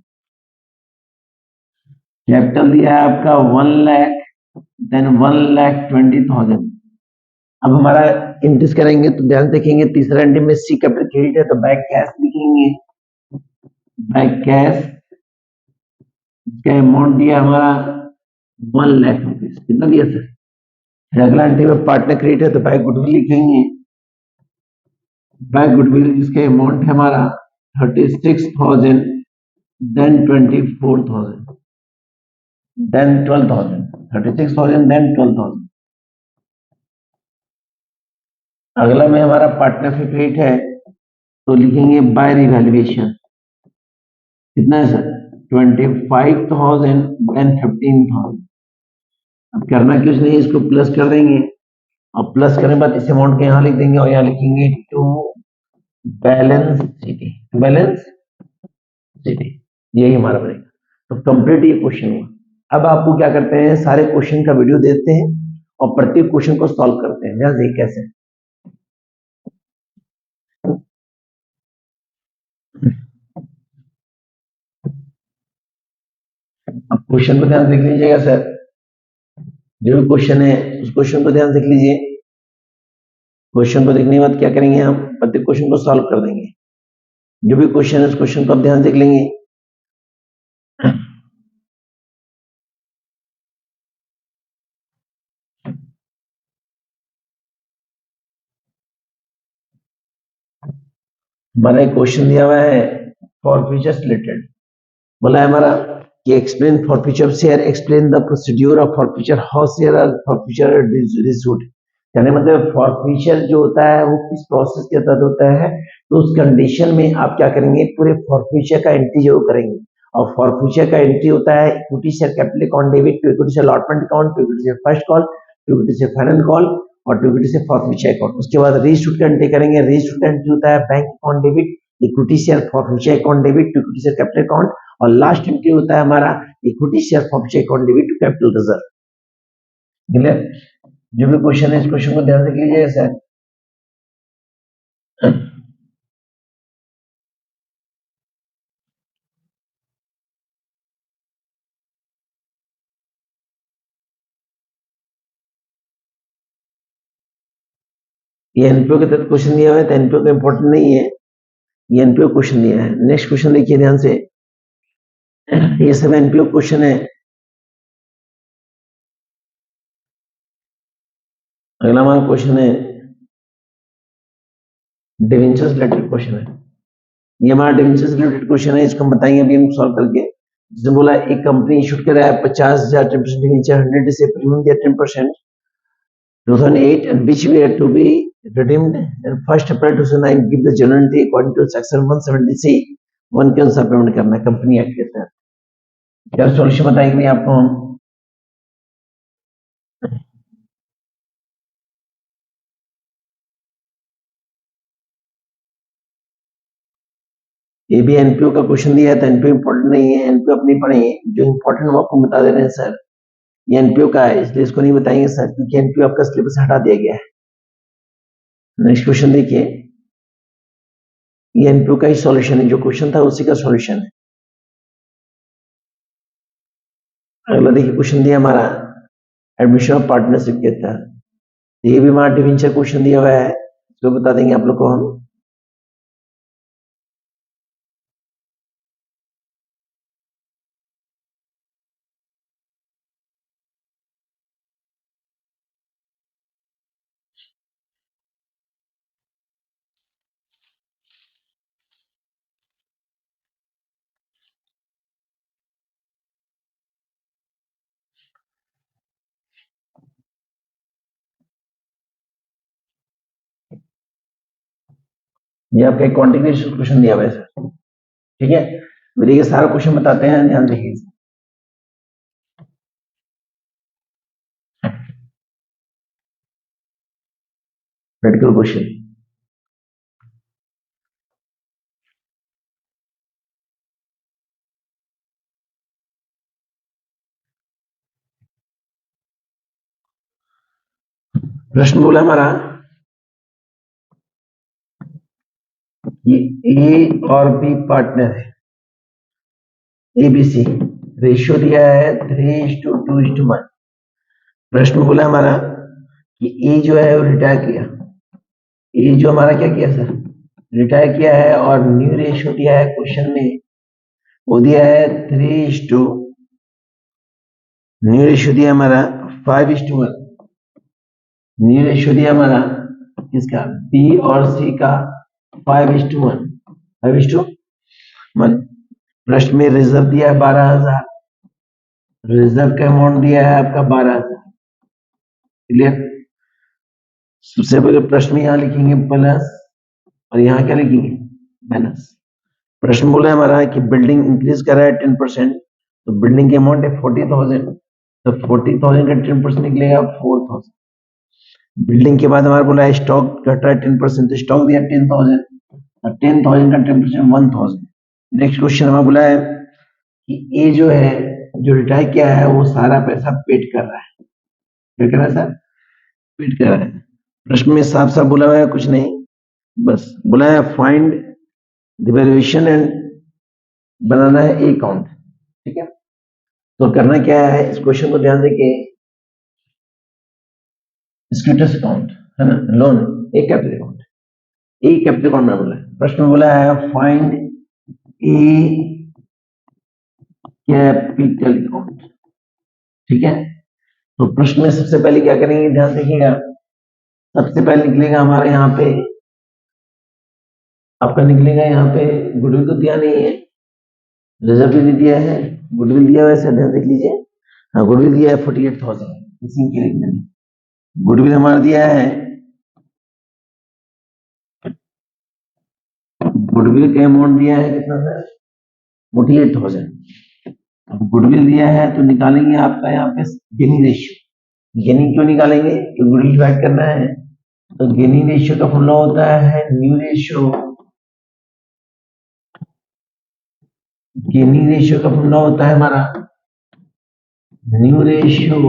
कैपिटल दिया है आपका 1 लाख, देन 1,20,000। अब हमारा इंट्रेस करेंगे तो ध्यान देखेंगे तीसरा एंट्री में सी कैपिटल क्रेडिट है, तो बैक कैश लिखेंगे, बैक कैश का अमाउंट दिया हमारा 1 लाख रुपीज। कितना दिया सर? अगला एंट्री में पार्टनर क्रेडिट है तो बैक गुडविल लिखेंगे, बैक गुडविल जिसका अमाउंट है हमारा 36,000, देन 24,000, देन 12,000, 36,000 देन 12,000। अगला में हमारा पार्टनरशिप रेट है तो लिखेंगे बाय रिवैल्यूएशन। कितना है सर? 25,000 देन 15,000। अब करना कुछ नहीं, इसको प्लस कर देंगे और प्लस करने के बाद इस अमाउंट के यहाँ लिख देंगे और यहाँ लिखेंगे to balance CD, balance CD, यही हमारा बनेगा। तो कंप्लीट ये क्वेश्चन हुआ। अब आपको क्या करते हैं, सारे क्वेश्चन का वीडियो देते हैं और प्रत्येक क्वेश्चन को सॉल्व करते हैं। ध्यान से कैसे, अब क्वेश्चन को ध्यान से देख लीजिएगा सर, जो भी क्वेश्चन है उस क्वेश्चन को ध्यान से देख लीजिए। क्वेश्चन को देखने के बाद क्या करेंगे, हम प्रत्येक क्वेश्चन को सॉल्व कर देंगे। जो भी क्वेश्चन है उस क्वेश्चन को आप ध्यान से देख लेंगे। हमारा एक क्वेश्चन दिया हुआ है फॉर फीचर्स रिलेटेड, बोला है हमारा कि explain forfeiture share, explain the procedure of forfeiture house share forfeiture reissued. यानी मतलब फॉर फीचर जो होता है वो किस प्रोसेस के तहत होता है, तो उस कंडीशन में आप क्या करेंगे, पूरे फॉर फीचर का एंट्री जरूर करेंगे। और फॉर फीचर का एंट्री होता है equity share capital account debit to equity share allotment account to equity share first call to equity share final call और to equity share forfeiture account. उसके बाद रजिस्टर्ड का एंट्री करेंगे। Registered का entry होता है bank account debit equity share forfeiture account debit to equity share capital account और last entry होता है हमारा equity share forfeiture account debit to capital reserve. Clear? जो भी क्वेश्चन है इस क्वेश्चन को ध्यान से कीजिएगा सर। ये एनपीओ के तहत क्वेश्चन दिया हुआ है, तो एनपीओ का इंपॉर्टेंट नहीं है, ये एनपीओ क्वेश्चन दिया है। नेक्स्ट क्वेश्चन देखिए ध्यान से, ये सब एनपीओ क्वेश्चन है। अगला हमारा क्वेश्चन है डिवेंचर्स रिलेटेड क्वेश्चन है। ये हमारा डिवेंचर्स रिलेटेड क्वेश्चन है, इसको हम बताएंगे अभी हम सॉल्व करके। जिसने बोला एक कंपनी इशू कराया 50,000 10% डिवेंचर 100 से प्रीमियम दिया 10% 2008 and which were to be redeemed and 1st April 2009 give the general entry according to section 170C। One के अनुसार पेमेंट करना है कंपनी एक्ट के तहत। क्या सॉल्यूशन बताएंगे भैया आपको हम? ये भी एनपीओ का क्वेश्चन दिया है, तो एनपीओ इंपॉर्टेंट नहीं है, एनपीओ अपनी पढ़ेंगे, जो इंपॉर्टेंट वो आपको बता दे रहे हैं सर। ये एनपीओ का है इसलिए इसको नहीं बताएंगे सर, क्योंकि एनपीओ आपका सिलेबस हटा दिया गया है। नेक्स्ट क्वेश्चन देखिए, ये एनपीओ का ही सॉल्यूशन है, जो क्वेश्चन था उसी का सॉल्यूशन है। अगला देखिए क्वेश्चन दिया हमारा एडमिशन ऑफ पार्टनरशिप के तहत, ये भी हमारा डिवेंचर क्वेश्चन दिया हुआ है, इसको बता देंगे आप लोग को हम। ये आपका क्वांटिफिकेशन क्वेश्चन दिया हुआ है सर, ठीक है। तो देखिए सारा क्वेश्चन बताते हैं, ध्यान देखिए। प्रैक्टिकल क्वेश्चन, प्रश्न बोला हमारा ये ए और बी पार्टनर है, एबीसी, रेशियो दिया है 3:2:1। प्रश्न बोला हमारा कि ए जो है वो रिटायर किया, ए जो हमारा क्या किया सर, रिटायर किया है, और न्यू रेशियो दिया है क्वेश्चन में, वो दिया है 3:, न्यू रेशियो दिया हमारा 5:1। न्यू रेशियो दिया हमारा किसका, बी और सी का 5:1, 5:1। प्रश्न में रिजर्व दिया है 12,000, रिजर्व का अमाउंट दिया है आपका 12,000। क्लियर? सबसे पहले प्रश्न में यहाँ लिखेंगे प्लस और यहाँ क्या लिखेंगे, माइनस। प्रश्न बोला है हमारा कि बिल्डिंग इंक्रीज कर रहा है 10%, तो बिल्डिंग की अमाउंट है 40,000, तो 40,000 का 10% निकलेगा 4,000। बिल्डिंग के बाद हमारा बोला है स्टॉक घट रहा है 10%, तो स्टॉक दिया 10,000, 10,000 का 10% 1,000। नेक्स्ट क्वेश्चन हमें बोला है कि ए जो है, जो रिटायर किया है, वो सारा पैसा पेड कर रहा है। क्या कर रहा है सर? पेड कर रहा है। प्रश्न में साफ साफ बोला हुआ है, कुछ नहीं, बस बोला है फाइंड द वैल्यूएशन एंड बनाना है ए अकाउंट। ठीक है, तो करना क्या है, इस क्वेश्चन को ध्यान देके, स्टेटस अकाउंट है ना, loan A capital account, A capital account में बोला है। प्रश्न में बोला है फाइंड ए कैपिटल अकाउंट। ठीक है, तो प्रश्न में सबसे पहले क्या करेंगे, ध्यान देखिएगा। सबसे पहले निकलेगा हमारे यहाँ पे, आपका निकलेगा यहाँ पे, गुडविल तो दिया नहीं है, रिजर्व भी नहीं दिया है, गुडविल दिया वैसे ध्यान देख लीजिए। हाँ, गुडविल दिया है 48,000, इसी के लिए गुडविल हमारा दिया है, गुडविल का अमाउंट दिया है कितना सर, 48,000। अब गुडविल दिया है तो निकालेंगे आपका यहाँ पे गेनिंग रेशियो। गेनिंग क्यों निकालेंगे, तो गुडविल डिवाइड करना है, तो गेनिंग रेशियो का फॉर्मूला होता है न्यू रेशियो। गेनिंग रेशियो का फॉर्मूला होता है हमारा new ratio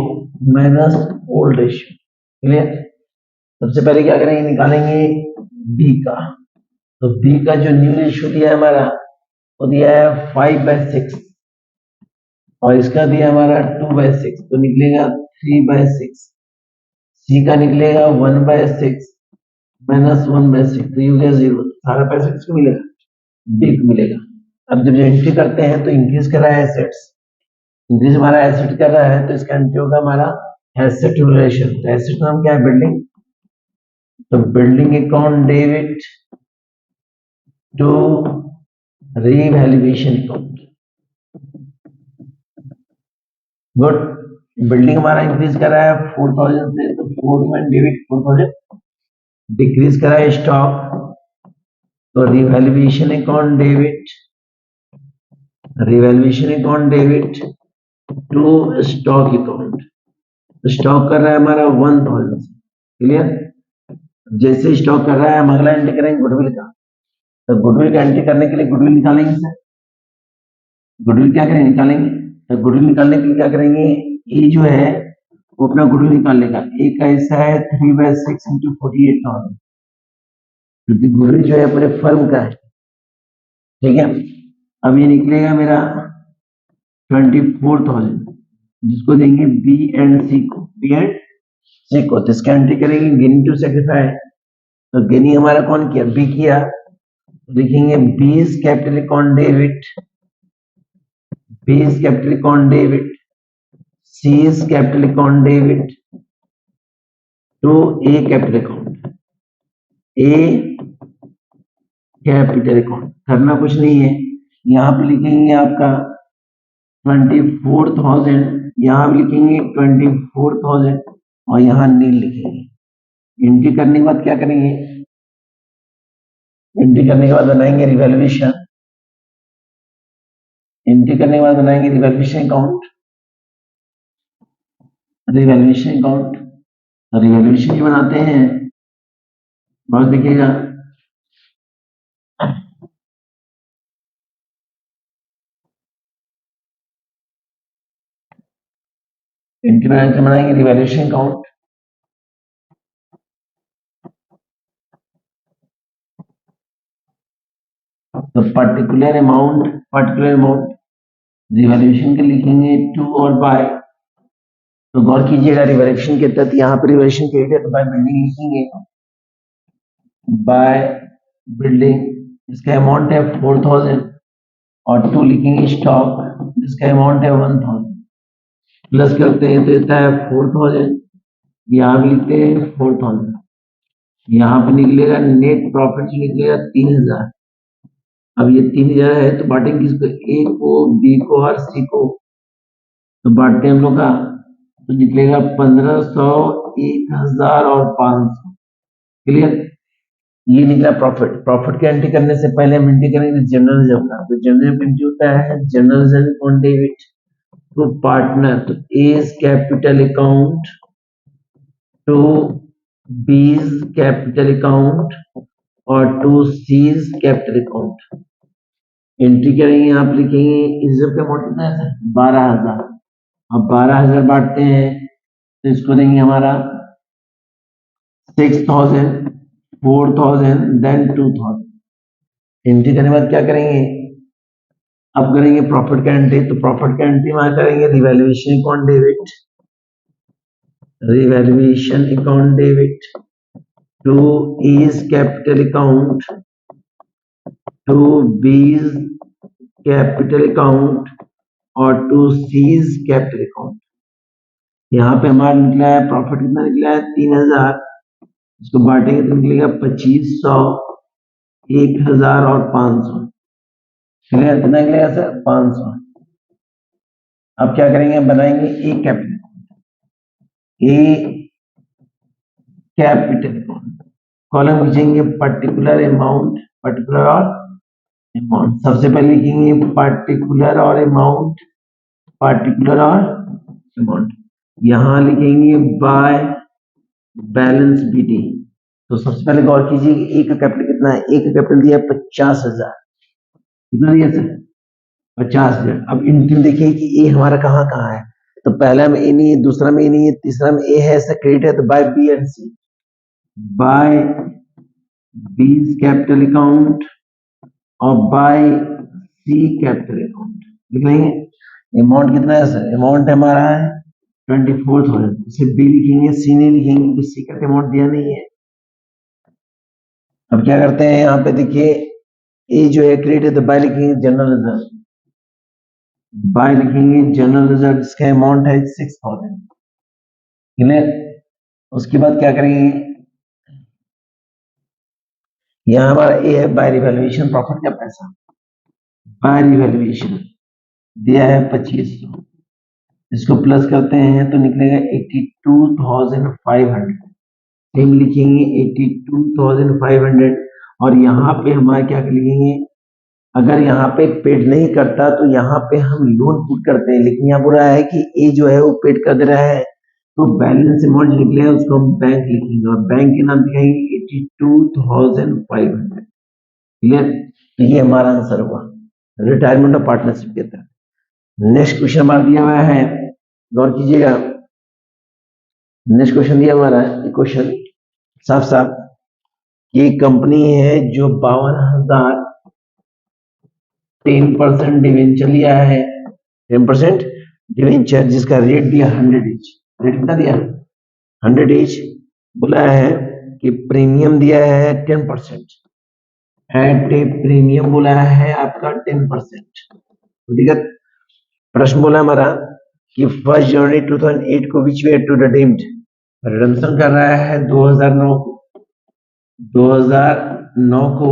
minus old ratio. Clear? सबसे पहले क्या करेंगे, निकालेंगे बी का, तो बी का जो न्यू रेशियो दिया है हमारा, वो दिया है 5/6, और इसका दिया हमारा 2/6, तो निकलेगा 3/6। सी का निकलेगा 1/6 माइनस 1/6, तो ये हो गया 0। सारा पैसा किसको मिलेगा, बी को मिलेगा। अब जब एंट्री करते हैं तो इंक्रीज कर रहा है एसेट्स, इंक्रीज हमारा एसेट कर रहा है, तो इसका एंट्री होगा हमारा एसेट रिलेशन। तो एसेट नाम क्या है, बिल्डिंग, तो building account debit to revaluation account. Good, building हमारा इंक्रीज कर रहा है 4,000 से, तो 4 में डेबिट 4,000, डिक्रीज करा है स्टॉक, तो revaluation account debit, revaluation account debit to stock account. तो स्टॉक कर रहा है हमारा 1,000। क्लियर? जैसे स्टॉक कर रहा है, हम अगला एंट्री करेंगे गुडविल का, तो गुडविल का एंट्री करने के लिए गुडविल निकालेंगे सर। गुडविल क्या करेंगे, निकालेंगे, तो गुडविल निकालने के लिए क्या करेंगे, ये जो है वो अपना गुडविल निकाल लेगा। एक ऐसा है 3/6 इंटू 48,000, क्योंकि गुडविल जो है पूरे फर्म का है। ठीक है, अब ये निकलेगा मेरा 24,000, जिसको देंगे बी एंड सी को, बी एंड सी को। तो इसका एंट्री करेंगे गेनिंग टू सेक्रीफाई, तो गेनिंग हमारा कौन किया, बी किया, लिखेंगे B's capital account debit, B's capital account debit, C's capital account debit to A capital account, A capital account. करना कुछ नहीं है, यहाँ पे लिखेंगे आपका 24,000, यहाँ भी लिखेंगे 24,000, और यहाँ नील लिखेंगे। एंट्री करने के बाद क्या करेंगे, एंट्री करने के बाद बनाएंगे रिवैल्यूएशन, एंट्री करने के बाद बनाएंगे revaluation account, revaluation account, revaluation बनाते हैं, बहुत देखिएगा, एंट्री बनाएंगे रिवैल्यूएशन अकाउंट, तो पर्टिकुलर अमाउंट रिवैल्यूएशन के लिखेंगे टू और बाय। तो गौर कीजिएगा, रिवैल्यूएशन के तहत यहाँ पर रिवैल्यूशन क्रेडिट है, तो बाय बिल्डिंग लिखेंगे, बाय बिल्डिंग, इसका अमाउंट है 4,000, और टू लिखेंगे स्टॉक, जिसका अमाउंट है 1,000, प्लस करते हैं तो देता है 4,000, यहाँ भी लिखते हैं 4,000, यहाँ पे निकलेगा नेट प्रॉफिट निकलेगा 3,000। अब ये 3,000 है तो बांटेंगे किसको, ए को, बी को और सी को, तो बांटते हैं हम लोग का, तो निकलेगा 1,500, 1,000 और 500। क्लियर? ये निकला प्रॉफिट। प्रॉफिट की एंट्री करने से पहले हम एंट्री करेंगे जनरल रिजर्व का, तो जनरल एंट्री होता है general reserve on debit to partner, तो A's capital account to B's capital account और to C's capital account. Entry करेंगे, आप लिखेंगे रिजर्व का अमाउंट कितना है सर 12,000। अब 12,000 बांटते हैं तो इसको देंगे हमारा 6,000, 4,000, देन 2,000। एंट्री करने के बाद क्या करेंगे, अब करेंगे प्रॉफिट का एंट्री। तो प्रॉफिट का एंट्री वहां करेंगे revaluation account debit, revaluation account debit to A's capital account, to B's capital account और टू सीज कैपिटल अकाउंट। यहाँ पे हमारा निकला है प्रॉफिट, कितना निकला है 3,000। इसको बांटेंगे तो निकलेगा 2,500, 1,000 और 500। क्लियर, कितना निकलेगा सर 500। अब क्या करेंगे, बनाएंगे ए कैपिटल, ए कैपिटल अकाउंट। कॉलम खींचेंगे पर्टिकुलर अमाउंट, पर्टिकुलर और अमाउंट। सबसे पहले लिखेंगे पर्टिकुलर और अमाउंट, पर्टिकुलर और अमाउंट। यहां लिखेंगे बाय बैलेंस बीटी। तो सबसे पहले गौर कीजिए कि ए का कैपिटल कितना है। ए का कैपिटल दिया 50,000। कितना दिया सर 50,000। अब इनकम देखिए कि ए हमारा कहाँ कहाँ है। तो पहला में ए नहीं है, दूसरा में ए नहीं है, तीसरा में ए है, ऐसा क्रेडिट है तो by B and C, by B's capital account और बाय सी कैपिटल अकाउंट। लिख लेंगे अमाउंट कितना है सर, अमाउंट हमारा है 24,000। उसे बी लिखेंगे, सी नहीं लिखेंगे क्योंकि सी का अमाउंट दिया नहीं है। अब क्या करते हैं, यहाँ पे देखिए ए जो है क्रेडिट है तो बाय लिखेंगे जनरल रिजर्व, बाय लिखेंगे जनरल रिजर्व जिसका अमाउंट है 6,000। क्लियर। उसके बाद क्या करेंगे, यहाँ हमारा ए है बाय रिवैल्यूएशन प्रॉफिट का पैसा, बाय रिवैल्यूएशन दिया है 2,500। इसको प्लस करते हैं तो निकलेगा 82,500। सेम लिखेंगे 82,500। और यहाँ पे हमारा क्या लिखेंगे, अगर यहाँ पे पेड नहीं करता तो यहाँ पे हम लोन पुट करते हैं, लेकिन यहाँ बोल रहा है कि ए जो है वो पेड कर दे रहा है तो बैलेंस अमाउंट जो निकलेगा उसको हम बैंक लिखेंगे और बैंक के नाम लिखेंगे 82,500। क्लियर। तो ये हमारा आंसर हुआ रिटायरमेंट ऑफ पार्टनरशिप के तहत। नेक्स्ट क्वेश्चन हमारा दिया हुआ है, गौर कीजिएगा। नेक्स्ट क्वेश्चन दिया हमारा है, क्वेश्चन साफ साफ, ये कंपनी है जो 52,000 10% डिवेंचर लिया है, 10% डिवेंचर जिसका रेट दिया 100 एच। रेट कितना दिया 100 एच। बोला है कि प्रीमियम दिया है 10%, एट ए प्रीमियम बोला है आपका 10%। ठीक है। प्रश्न बोला हमारा कि 1 जनवरी 2008 को विच वे टू रिडीम्ड, रिडम्पशन कर रहा है 2009 को, 2009 को।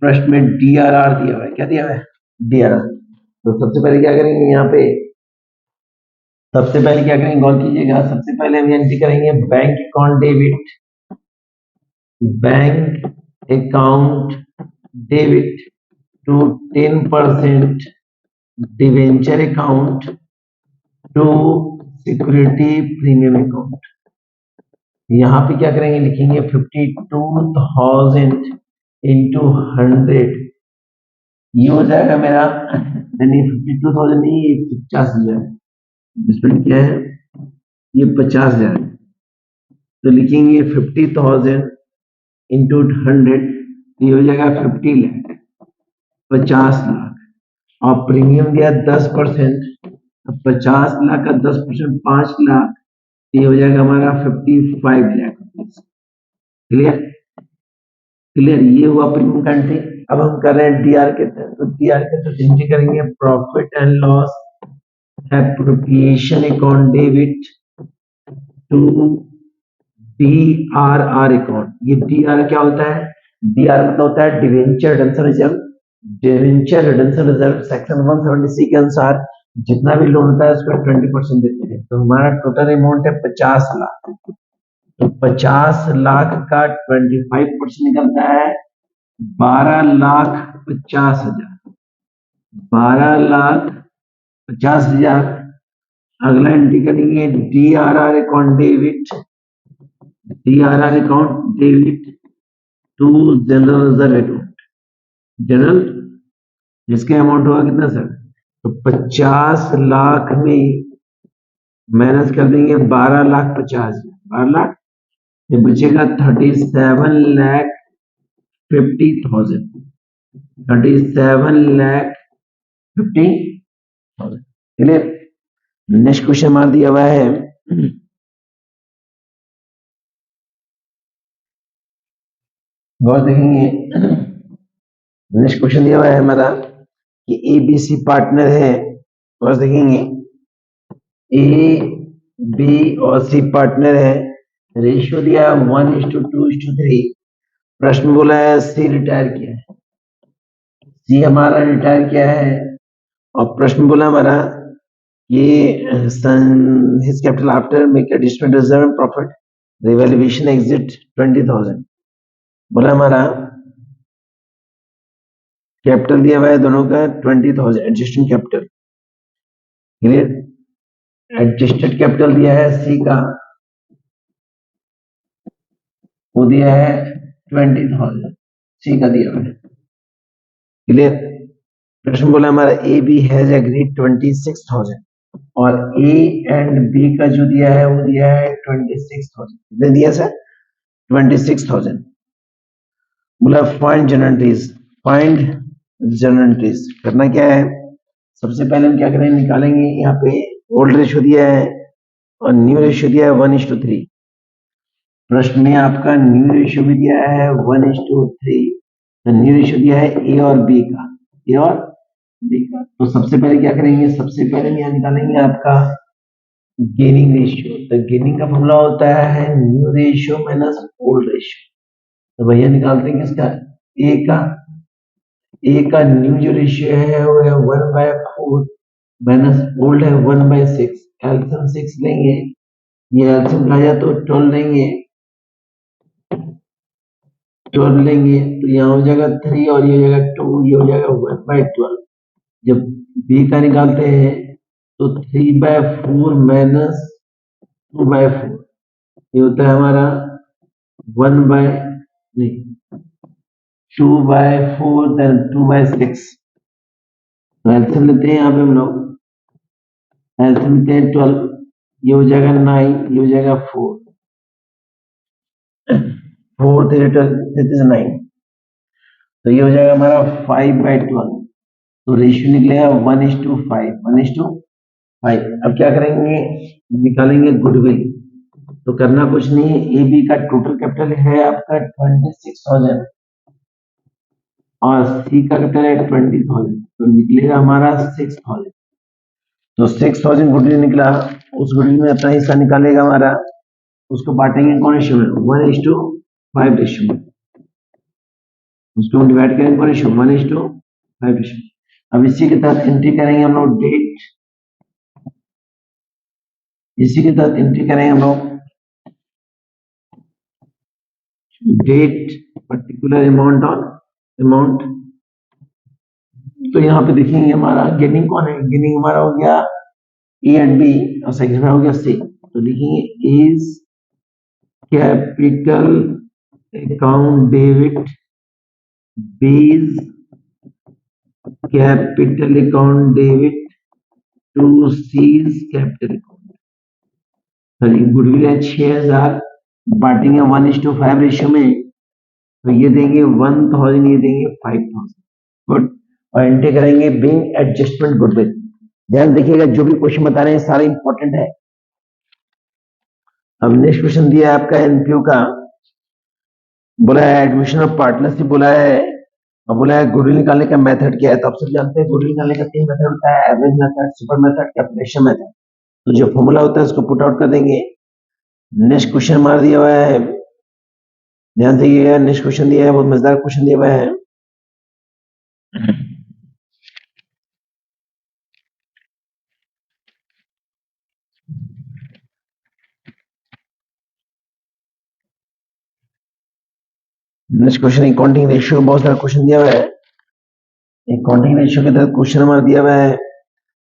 प्रश्न में डीआरआर दिया हुआ है, क्या दिया हुआ है डीआरआर। तो सबसे पहले क्या करेंगे, यहाँ पे सबसे पहले क्या करेंगे गौर कीजिएगा। सबसे पहले हम एंट्री करेंगे bank account debit, bank account debit to 10% debenture account to security premium account. यहाँ पे क्या करेंगे, लिखेंगे 52,000 इंटू 100। ये हो जाएगा मेरा, नहीं 52,000 नहीं, 50,000। डिस्प्लेट क्या है, ये 50,000। तो लिखेंगे 50,000 इंटू 100, ये हो जाएगा 50 लाख, 50 लाख। और प्रीमियम दिया 10%, 50 लाख का 10% 5 लाख, ये हो जाएगा हमारा 55 लाख। क्लियर। क्लियर, ये हुआ प्रीमियम का एंट्री। अब हम कर रहे हैं डीआर के तहत। तो डीआर के तहत एंट्री करेंगे profit and loss appropriation account debit to DRR account. ये डीआर क्या होता है, डीआर मतलब होता है debenture redemption reserve. Debenture redemption reserve section 170C के अनुसार जितना भी लोन होता है उसको 20% देते हैं। तो हमारा टोटल अमाउंट है 50 लाख। तो 50 लाख का 25% निकलता है 12,50,000, 12,50,000। अगला एंट्री करेंगे DRR account debit, DRR account debit to general reserve account. General जिसका अमाउंट होगा कितना सर, तो 50 लाख में माइनस कर देंगे 12 लाख 50, 12 लाख, ये बचेगा 37,50,000, 37,50,000। क्लियर। नेक्स्ट क्वेश्चन मार दिया हुआ है, गौर देखेंगे। नेक्स्ट क्वेश्चन दिया हुआ है हमारा कि ए बी सी पार्टनर है, गौर देखेंगे ए बी और सी पार्टनर है, रेशियो दिया 1:2:3। प्रश्न बोला है सी रिटायर किया है, सी हमारा रिटायर किया है, और प्रश्न बोला हमारा ये his capital after make adjustment reserve profit revaluation exit 20,000। बोला हमारा कैपिटल दिया हुआ है दोनों का 20,000 adjusted capital. Clear. Adjusted capital दिया है सी का, वो दिया है 20,000, सी का दिया हुआ है। क्लियर। प्रश्न बोला हमारा ए बी हैज एग्रीड 26,000, और ए एंड बी का जो दिया है वो दिया है 26,000। कितने दिया सर, 26,000। बोला फाइंड जनरलिटीज, फाइंड जनरलिटीज करना क्या है, सबसे पहले हम क्या करेंगे, निकालेंगे यहाँ पे ओल्ड रेशियो दिया है और न्यू रेशियो दिया है 1:3। प्रश्न में आपका न्यू रेशियो भी दिया है 1:3, तो न्यू रेशियो दिया है ए और बी का, ए और बी का। तो सबसे पहले क्या करेंगे, सबसे पहले यहाँ निकालेंगे आपका गेनिंग रेशियो। तो गेनिंग का फॉर्मूला होता है new ratio minus old ratio. तो भैया निकालते हैं किसका, ए का न्यू जो रेशियो है वो है 1/4 माइनस ओल्ड है 1/6। एल्सियम 6 लेंगे, ये एल्सियम कहा जाए तो 12 लेंगे, 12 लेंगे तो यहाँ हो जाएगा 3 और ये हो जाएगा 2, ये हो जाएगा 1/12। जब बी का निकालते हैं तो 3/4 माइनस 2/4, ये होता है हमारा 2/4 देन 2/6। तो एल्सियम लेते हैं यहाँ पे हम लोग, एल्सियम लेते हैं 12, ये हो जाएगा 9, ये हो जाएगा 4, 4 3 12 दिस इज 9, तो ये हो जाएगा हमारा 5/12। तो रेशियो निकलेगा 1:5, 1:5। अब क्या करेंगे, निकालेंगे गुडविल। तो करना कुछ नहीं है, ए बी का टोटल कैपिटल है आपका 26,000 और सी का कैपिटल है 20,000, तो निकलेगा हमारा 6,000। तो 6,000 गुडविल निकला, उस गुडविल में अपना हिस्सा निकालेगा हमारा, उसको बांटेंगे कौन रेशियो में, 1:5 रेशियो में, उसको हम डिवाइड करेंगे कौन रेशियो, 1:5 रेशियो। अब इसी के तहत एंट्री करेंगे हम लोग डेट, इसी के तहत एंट्री करेंगे हम लोग date particular amount on amount. तो यहाँ पे देखेंगे हमारा गेनिंग कौन है, गेनिंग हमारा हो गया ए एंड बी और सेकंड हो गया सी। तो लिखेंगे A's capital account debit B's capital account debit to C's capital account. Sorry goodwill है 6,000, बांटेंगे 1:5 रेशियो में, तो ये देंगे 1,000, ये देंगे 5,000। गुड। और एंट्री करेंगे बिंग एडजस्टमेंट गुडविल। ध्यान देखिएगा जो भी क्वेश्चन बता रहे हैं सारे इंपॉर्टेंट है। अब नेक्स्ट क्वेश्चन दिया है आपका एनपीयू का, बोला है एडमिशन ऑफ पार्टनरशिप, बोला है और बोला है गुडविल निकालने का मेथड क्या है। तो आप सब जानते हैं गुडविल निकालने का 3 मेथड होता है, average method, super method, capitation method. तो जो फॉर्मूला होता है उसको पुट आउट कर देंगे। नेक्स्ट क्वेश्चन मार दिया हुआ है, ध्यान दीजिएगा। नेक्स्ट क्वेश्चन दिया है, बहुत मजेदार क्वेश्चन दिया हुआ है। नेक्स्ट क्वेश्चन अकाउंटिंग रेशियो, बहुत सारा क्वेश्चन दिया हुआ है। अकाउंटिंग रेशियो के तहत क्वेश्चन हमारा दिया हुआ है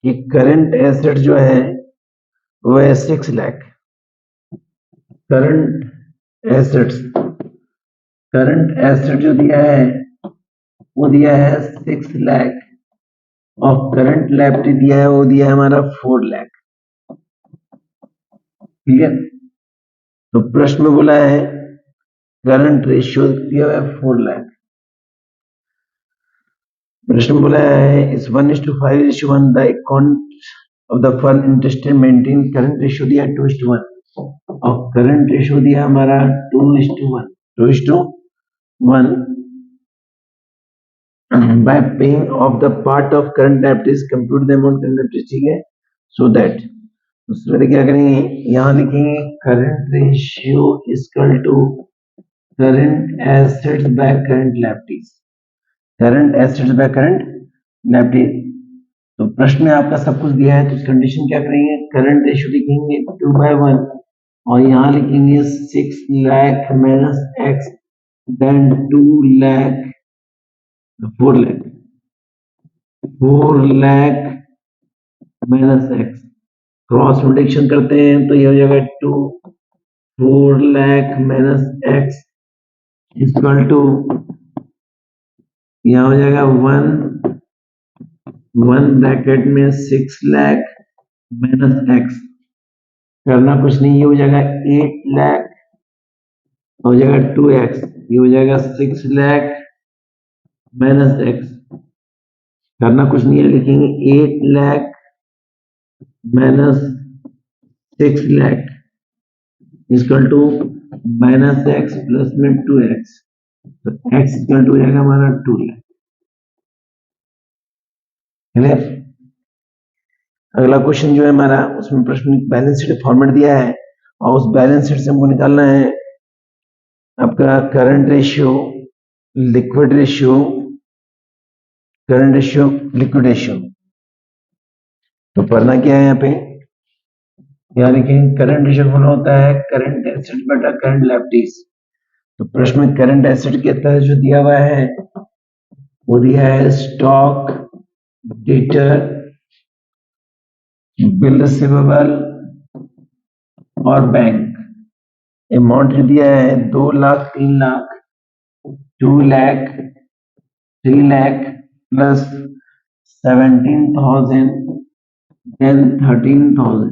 कि करंट एसेट जो है वो है 6 lakh. Current assets current asset जो दिया है वो दिया है 6 लाख और करंट लायबिलिटी दिया है वो दिया है हमारा 4 लाख। ठीक है, तो प्रश्न में बोला है करंट रेशियो दिया हुआ है 4 लाख। प्रश्न में बोला है इस 1:5:1 the account of the firm interested maintain current ratio दिया 2:1 और करंट रेशियो दिया हमारा 2:1 2:1 by paying off the part of current liabilities compute the amount current liabilities। ठीक है, so that उसमें क्या करेंगे, यहाँ लिखेंगे current ratio equal to current assets by current liabilities, current assets by current liabilities. तो प्रश्न में आपका सब कुछ दिया है तो इस कंडीशन क्या करेंगे, करंट रेशियो लिखेंगे 2/1 और यहाँ लिखेंगे 6 lakh minus X then 2 lakh 4 lakh minus X, cross multiplication करते हैं तो ये हो जाएगा 2 4 lakh minus X equal to यहाँ हो जाएगा 1 ब्रैकेट में 6 लाख माइनस एक्स, करना कुछ नहीं, ये हो जाएगा 8 लाख, हो जाएगा 2x, ये हो जाएगा 6 लाख माइनस एक्स, करना कुछ नहीं है, लिखेंगे 8 lakh minus 6 lakh equal to minus X plus में 2x, तो x इक्वल टू हो जाएगा हमारा 2 लाख। अगला क्वेश्चन जो है हमारा, उसमें प्रश्न बैलेंस शीट फॉर्मेट दिया है और उस बैलेंस शीट से हमको निकालना है आपका current ratio, liquid ratio, current ratio, liquid ratio. तो पढ़ना क्या है यहाँ पे, यहाँ लिखेंगे करंट रेशियो बोला होता है करंट एसेट बटा करंट लायबिलिटीज। तो प्रश्न में करंट एसेट के तहत जो दिया हुआ है वो दिया है स्टॉक, डेटर, बिल रिसीवेबल और बैंक। अमाउंट जो दिया है 2 लाख, 3 लाख, 2 लाख, 3 लाख प्लस 17,000 देन 13,000,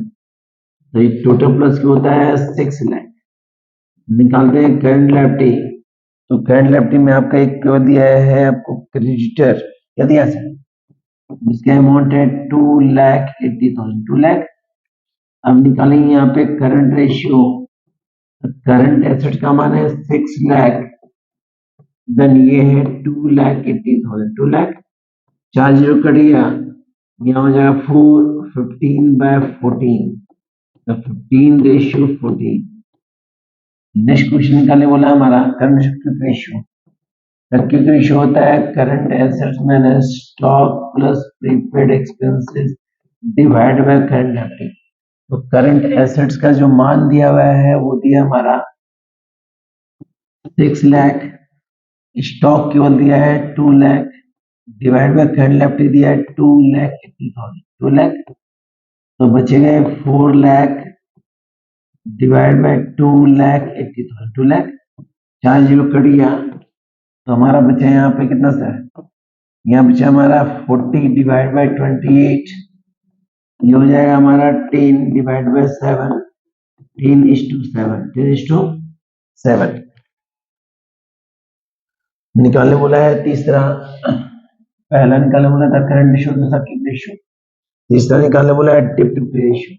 तो ये टोटल प्लस क्या होता है 6 लाख। निकालते हैं करंट लायबिलिटी, तो करंट लायबिलिटी में आपका एक दिया है आपको क्रेडिटर, क्या दिया है, इसका अमाउंट है 2,80,000, 2 लाख। अब निकालेंगे यहाँ पे करंट रेशियो, करंट एसेट का मान है 6 लाख, देन ये है 2,80,000, 2 लाख, 4 जीरो कट गया, यहाँ हो जाएगा 15/14, तो 15:14। नेक्स्ट क्वेश्चन निकालने बोला हमारा करंट रेशियो, क्विक रेशियो होता है current assets minus stock plus prepaid expenses divide by current liability. तो करंट एसेट्स का जो मान दिया हुआ है वो दिया हमारा 6 लाख, स्टॉक केवल दिया है 2 lakh, divide by current liability दिया है 2,80,000, 2 लाख, तो बचेगा 4 lakh divide by 2,80,000, 2 lakh, 4 zero cut गया, तो हमारा बचा यहाँ पे कितना सर, यहाँ बचा हमारा 40 डिवाइड बाय 28, ये हो जाएगा हमारा 10 डिवाइड बाय 7, 10:7, 10:7। निकालने बोला है तीसरा, पहला निकालने बोला था करंट रेशियो, दूसरा क्विक रेशियो, तीसरा निकालने बोला है डेब्ट इक्विटी रेशियो,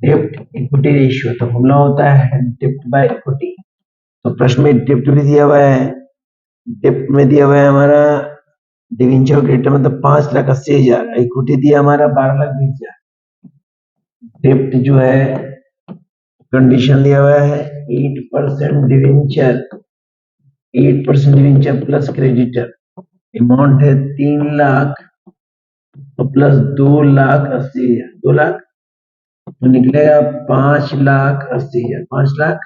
डेब्ट इक्विटी रेशियो। तो फॉर्मूला होता है डेब्ट बाय इक्विटी। तो प्रश्न में डेब्ट भी दिया हुआ है, डेब्ट में दिया हुआ है हमारा डिवेंचर क्रेडिटर मतलब 5,80,000, इक्विटी दिया हमारा 12,20,000। डेब्ट जो है कंडीशन दिया हुआ है 8% debenture, 8% debenture plus creditor, amount है 3 लाख तो प्लस 2,80,000, 2 लाख, तो निकलेगा 5,80,000, 5 लाख।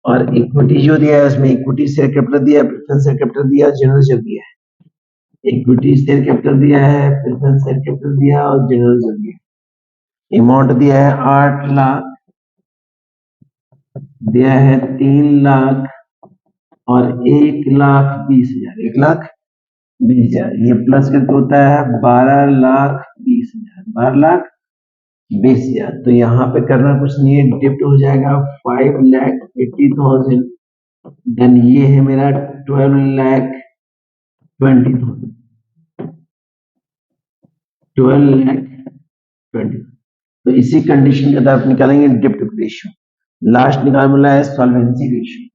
और इक्विटी जो दिया है उसमें इक्विटी शेयर कैपिटल दिया है, प्रेफरेंस शेयर कैपिटल दिया है, जनरल शेयर दिया है। इक्विटी शेयर कैपिटल दिया है, प्रेफरेंस शेयर कैपिटल दिया है और जनरल शेयर दिया है। अमाउंट दिया है 8 लाख, दिया है 3 लाख और 1,20,000, 1,20,000, ये प्लस करके होता है 12,20,000, 12,20,000। तो यहाँ पे करना कुछ नहीं है, डिप्ट हो जाएगा 5,80,000। देन ये है मेरा 12,20,000, 12,20,000। तो इसी कंडीशन के तहत निकालेंगे डिप्ट रेशियो। लास्ट निकाल बोला है सॉल्वेंसी रेशियो,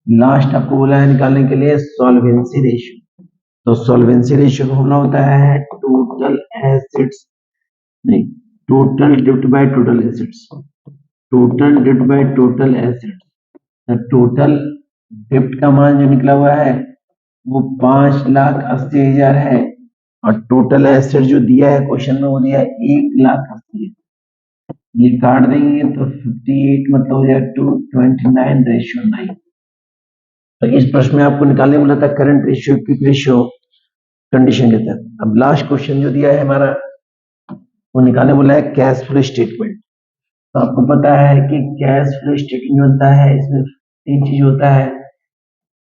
लास्ट आपको बोला है निकालने के लिए सॉल्वेंसी रेशियो। तो सॉल्वेंसी रेशियो का फॉर्मूला होता है टोटल एसेट्स, नहीं, total डिप्ट by total assets, total डिप्ट by total assets. Total डिप्ट का मान जो निकला हुआ है वो 5,80,000 है, और टोटल एसेट जो दिया है क्वेश्चन में वो दिया है 1,80,000। ये काट देंगे तो 58 मतलब हो जाएगा 229:9। तो इस प्रश्न में आपको निकालने बोला था current ratio, quick ratio condition के तहत। अब लास्ट क्वेश्चन जो दिया है हमारा वो निकालने बोला है कैश फ्लो स्टेटमेंट। तो आपको पता है कि कैश फ्लो स्टेटमेंट होता है, इसमें तीन चीज होता है।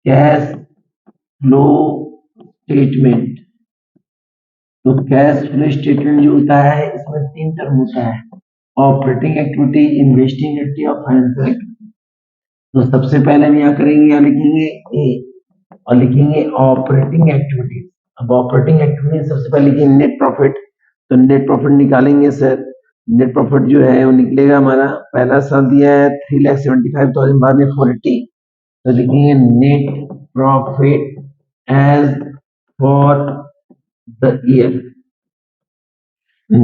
कैश फ्लो स्टेटमेंट, तो कैश फ्लो स्टेटमेंट जो होता है इसमें तीन टर्म होता है, ऑपरेटिंग एक्टिविटी, इन्वेस्टिंग एक्टिविटी और फाइनेंशियल एक्टिविटी। तो सबसे पहले हम यहाँ करेंगे, यहाँ लिखेंगे ए और लिखेंगे ऑपरेटिंग एक्टिविटी। अब ऑपरेटिंग एक्टिविटी सबसे पहले लिखेंगे नेट प्रॉफिट। तो नेट प्रॉफिट निकालेंगे सर, नेट प्रॉफिट जो है वो निकलेगा हमारा, पहला साल दिया है 3,75,000, बाद में 480। तो लिखेंगे net profit as for the year.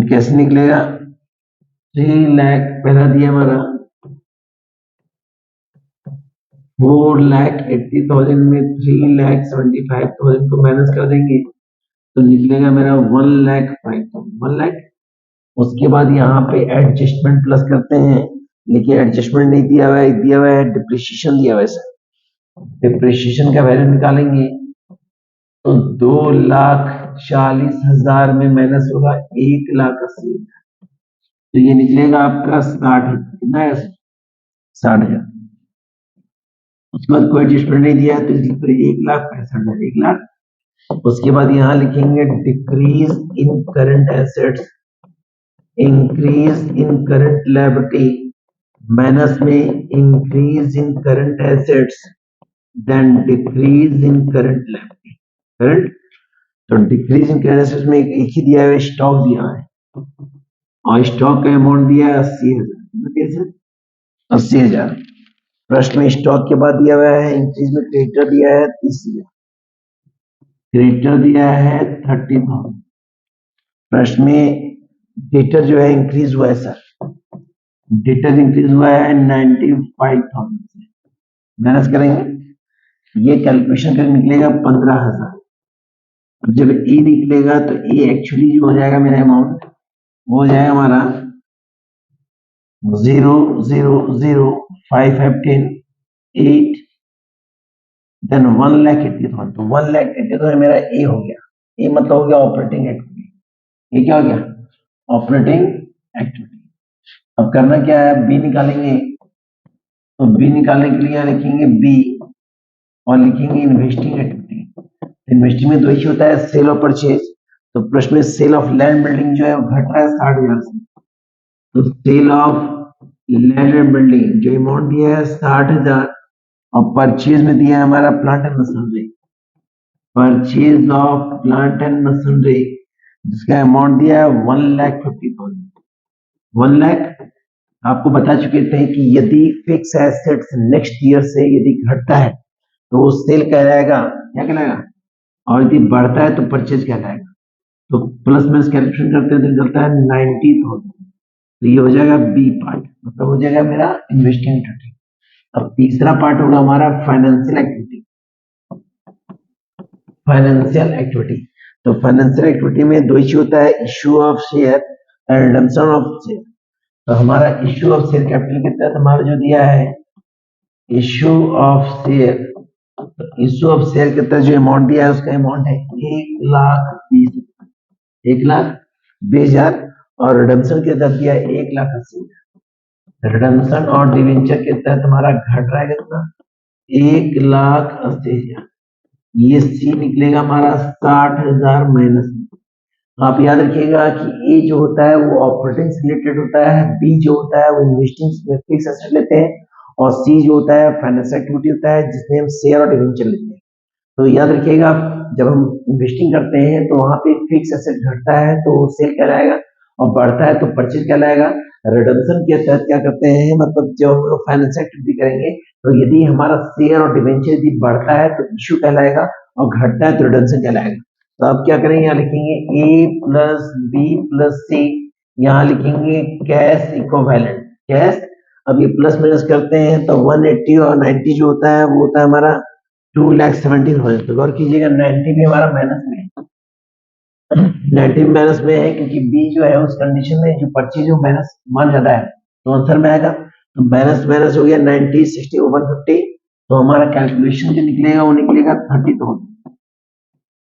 कैसे निकलेगा, 3 लाख पहला दिया हमारा, 4,80,000 में 3,75,000 को माइनस कर देंगे तो निकलेगा मेरा 1,05,000, 1,00,000। उसके बाद यहाँ पे एडजस्टमेंट प्लस करते हैं, लेकिन एडजस्टमेंट नहीं दिया हुआ है, दिया हुआ है डिप्रिशिएशन दिया हुआ है सर। डिप्रिशिएशन का वैल्यू निकालेंगे तो 2,40,000 में माइनस होगा 1,80,000, तो ये निकलेगा आपका 60,000। कितना है, 60,000। उसके बाद कोई एडजस्टमेंट नहीं दिया है तो 1,65,000, 1,00,000। उसके बाद यहाँ लिखेंगे decrease in current assets, increase in current liability, minus में increase in current assets, then decrease in current liability. Current, तो डिक्रीज इन करंट एसेट्स में एक ही दिया है, स्टॉक दिया है, और स्टॉक का अमाउंट दिया है 80,000, 80,000। प्रश्न में स्टॉक के बाद दिया हुआ है इंक्रीज में क्रेडिटर दिया है 30,000, क्रेडिटर दिया है 30,000। प्रश्न में डेटर जो है इंक्रीज हुआ है सर, डेटर इंक्रीज हुआ है 95,000 से, माइनस करेंगे, ये कैलकुलेशन करके निकलेगा 15,000। जब ए निकलेगा तो ए एक्चुअली जो हो जाएगा मेरा अमाउंट वो हो जाएगा हमारा 0,0,0,5,5,10,8, देन 1,80,000। तो 1,80,000 मेरा ए हो गया, ए मतलब हो गया ऑपरेटिंग एक्टिविटी। ये क्या हो गया, ऑपरेटिंग एक्टिविटी। अब करना क्या है, बी निकालेंगे। तो बी निकालने के लिए यहाँ लिखेंगे बी और लिखेंगे इन्वेस्टिंग एक्टिविटी। इन्वेस्टिंग में दो ही होता है, सेल और परचेज। तो प्रश्न में सेल ऑफ लैंड बिल्डिंग जो है वो घट रहा है 60,000 से, तो sale of land and building जो अमाउंट दिया है 60,000, और परचेज में दिया है हमारा plant and machinery, purchase of plant and machinery जिसका अमाउंट दिया है 1,50,000। 1,00,000 आपको बता चुके थे कि यदि फिक्स एसेट्स नेक्स्ट ईयर से यदि घटता है तो वो सेल कहलाएगा, क्या कहलाएगा, और यदि बढ़ता है तो परचेज कहलाएगा। तो प्लस माइनस कैलकुलेशन करते हैं तो निकलता है 90,000। तो ये हो जाएगा बी पार्ट, मतलब हो जाएगा मेरा इन्वेस्टिंग एक्टिविटी। अब तीसरा पार्ट होगा हमारा फाइनेंशियल एक्टिविटी। फाइनेंशियल एक्टिविटी, तो फाइनेंशियल एक्टिविटी में दो इश्यू होता है, issue of share and redemption of share. तो हमारा इश्यू ऑफ शेयर कैपिटल के तहत हमारा जो दिया है issue of share, issue of share के तहत जो अमाउंट दिया है उसका अमाउंट है 1,20,000, 1,20,000, और रिडम्पशन के तहत दिया है 1,80,000। रिडम्पशन और डिवेंचर के तहत हमारा घट रहा है कितना, 1,80,000, ये सी निकलेगा हमारा 60,000 माइनस। आप याद रखिएगा कि ए जो होता है वो ऑपरेटिंग से रिलेटेड होता है, बी जो होता है वो इन्वेस्टिंग फिक्स एसेट लेते हैं, और सी जो होता है फाइनेंशियल एक्टिविटी होता है जिसमें हम शेयर और डिवेंचर लेते हैं। तो याद रखिएगा जब हम इन्वेस्टिंग करते हैं तो वहां पे फिक्स एसेट घटता है तो सेल कहलाएगा, और बढ़ता है तो परचेज कहलाएगा। रिडम्पशन के तहत क्या करते हैं, मतलब जब हम लोग फाइनेंशियल एक्टिविटी करेंगे तो यदि हमारा शेयर और डिवेंचर यदि बढ़ता है तो इश्यू कहलाएगा, और घटता है तो रिडम्पशन कहलाएगा। तो अब क्या करेंगे, यहाँ लिखेंगे ए प्लस बी प्लस सी, यहाँ लिखेंगे कैश इक्विवेलेंट कैश। अब ये प्लस माइनस करते हैं तो 180 और 90 जो होता है वो होता है हमारा 2,70,000। तो गौर कीजिएगा 90 भी हमारा माइनस में है, 90 माइनस में है क्योंकि बी जो है उस कंडीशन में जो परचेज हो माइनस मान ज्यादा है तो आंसर में आएगा। तो माइनस माइनस हो गया 90, 60 और 150, तो हमारा कैलकुलेशन जो निकलेगा वो निकलेगा 30,000।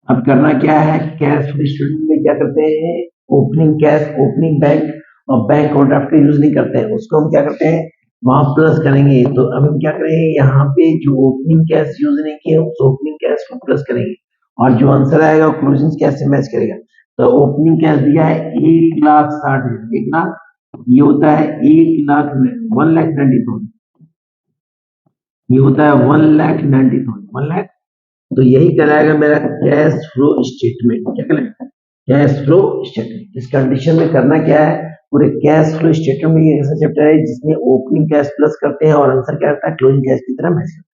अब करना क्या है, कैश फ्लो स्टेटमेंट में क्या करते हैं, ओपनिंग कैश, ओपनिंग बैंक और बैंक ओवरड्राफ्ट का यूज नहीं करते हैं, उसको हम क्या करते हैं वहां प्लस करेंगे। तो अब हम क्या करेंगे, यहाँ पे जो ओपनिंग कैश यूज नहीं किए उस ओपनिंग कैश को प्लस करेंगे, और जो आंसर आएगा क्लोजिंग कैश से मैच करेगा। तो ओपनिंग कैश दिया है 1,60,000, 1,00,000, ये होता है 1,00,000, 1,90,000, ये होता है 1,90,000, 1,00,000। तो यही कहलाएगा मेरा कैश फ्लो स्टेटमेंट। क्या कहलाएगा, कैश फ्लो स्टेटमेंट। इस कंडीशन में करना क्या है, पूरे कैश फ्लो स्टेटमेंट में एक ऐसा चैप्टर है जिसमें ओपनिंग कैश प्लस करते हैं और आंसर क्या आता है क्लोजिंग कैश की तरह मैच करते हैं।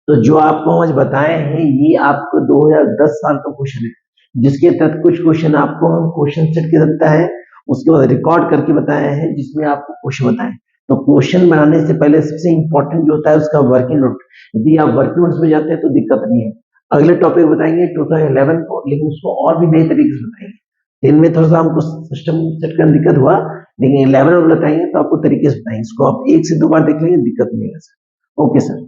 तो जो आपको आज बताए हैं ये आपको 2010 साल का क्वेश्चन है, जिसके तहत कुछ क्वेश्चन आपको हम क्वेश्चन सेट के सकता है, उसके बाद रिकॉर्ड करके बताए हैं जिसमें आपको क्वेश्चन बताए। तो क्वेश्चन बनाने से पहले सबसे इंपॉर्टेंट जो होता है उसका वर्किंग नोट, यदि आप वर्किंग नोट्स में जाते हैं तो दिक्कत नहीं है। अगले टॉपिक बताएंगे 2011 को, लेकिन उसको और भी नए तरीके से बताएंगे। इनमें थोड़ा सा हमको सिस्टम सेट करने में दिक्कत हुआ, लेकिन 11 में बताएंगे तो आपको तरीके से बताएंगे। इसको आप 1 से 2 बार देख लेंगे, दिक्कत नहीं है सर। Okay sir.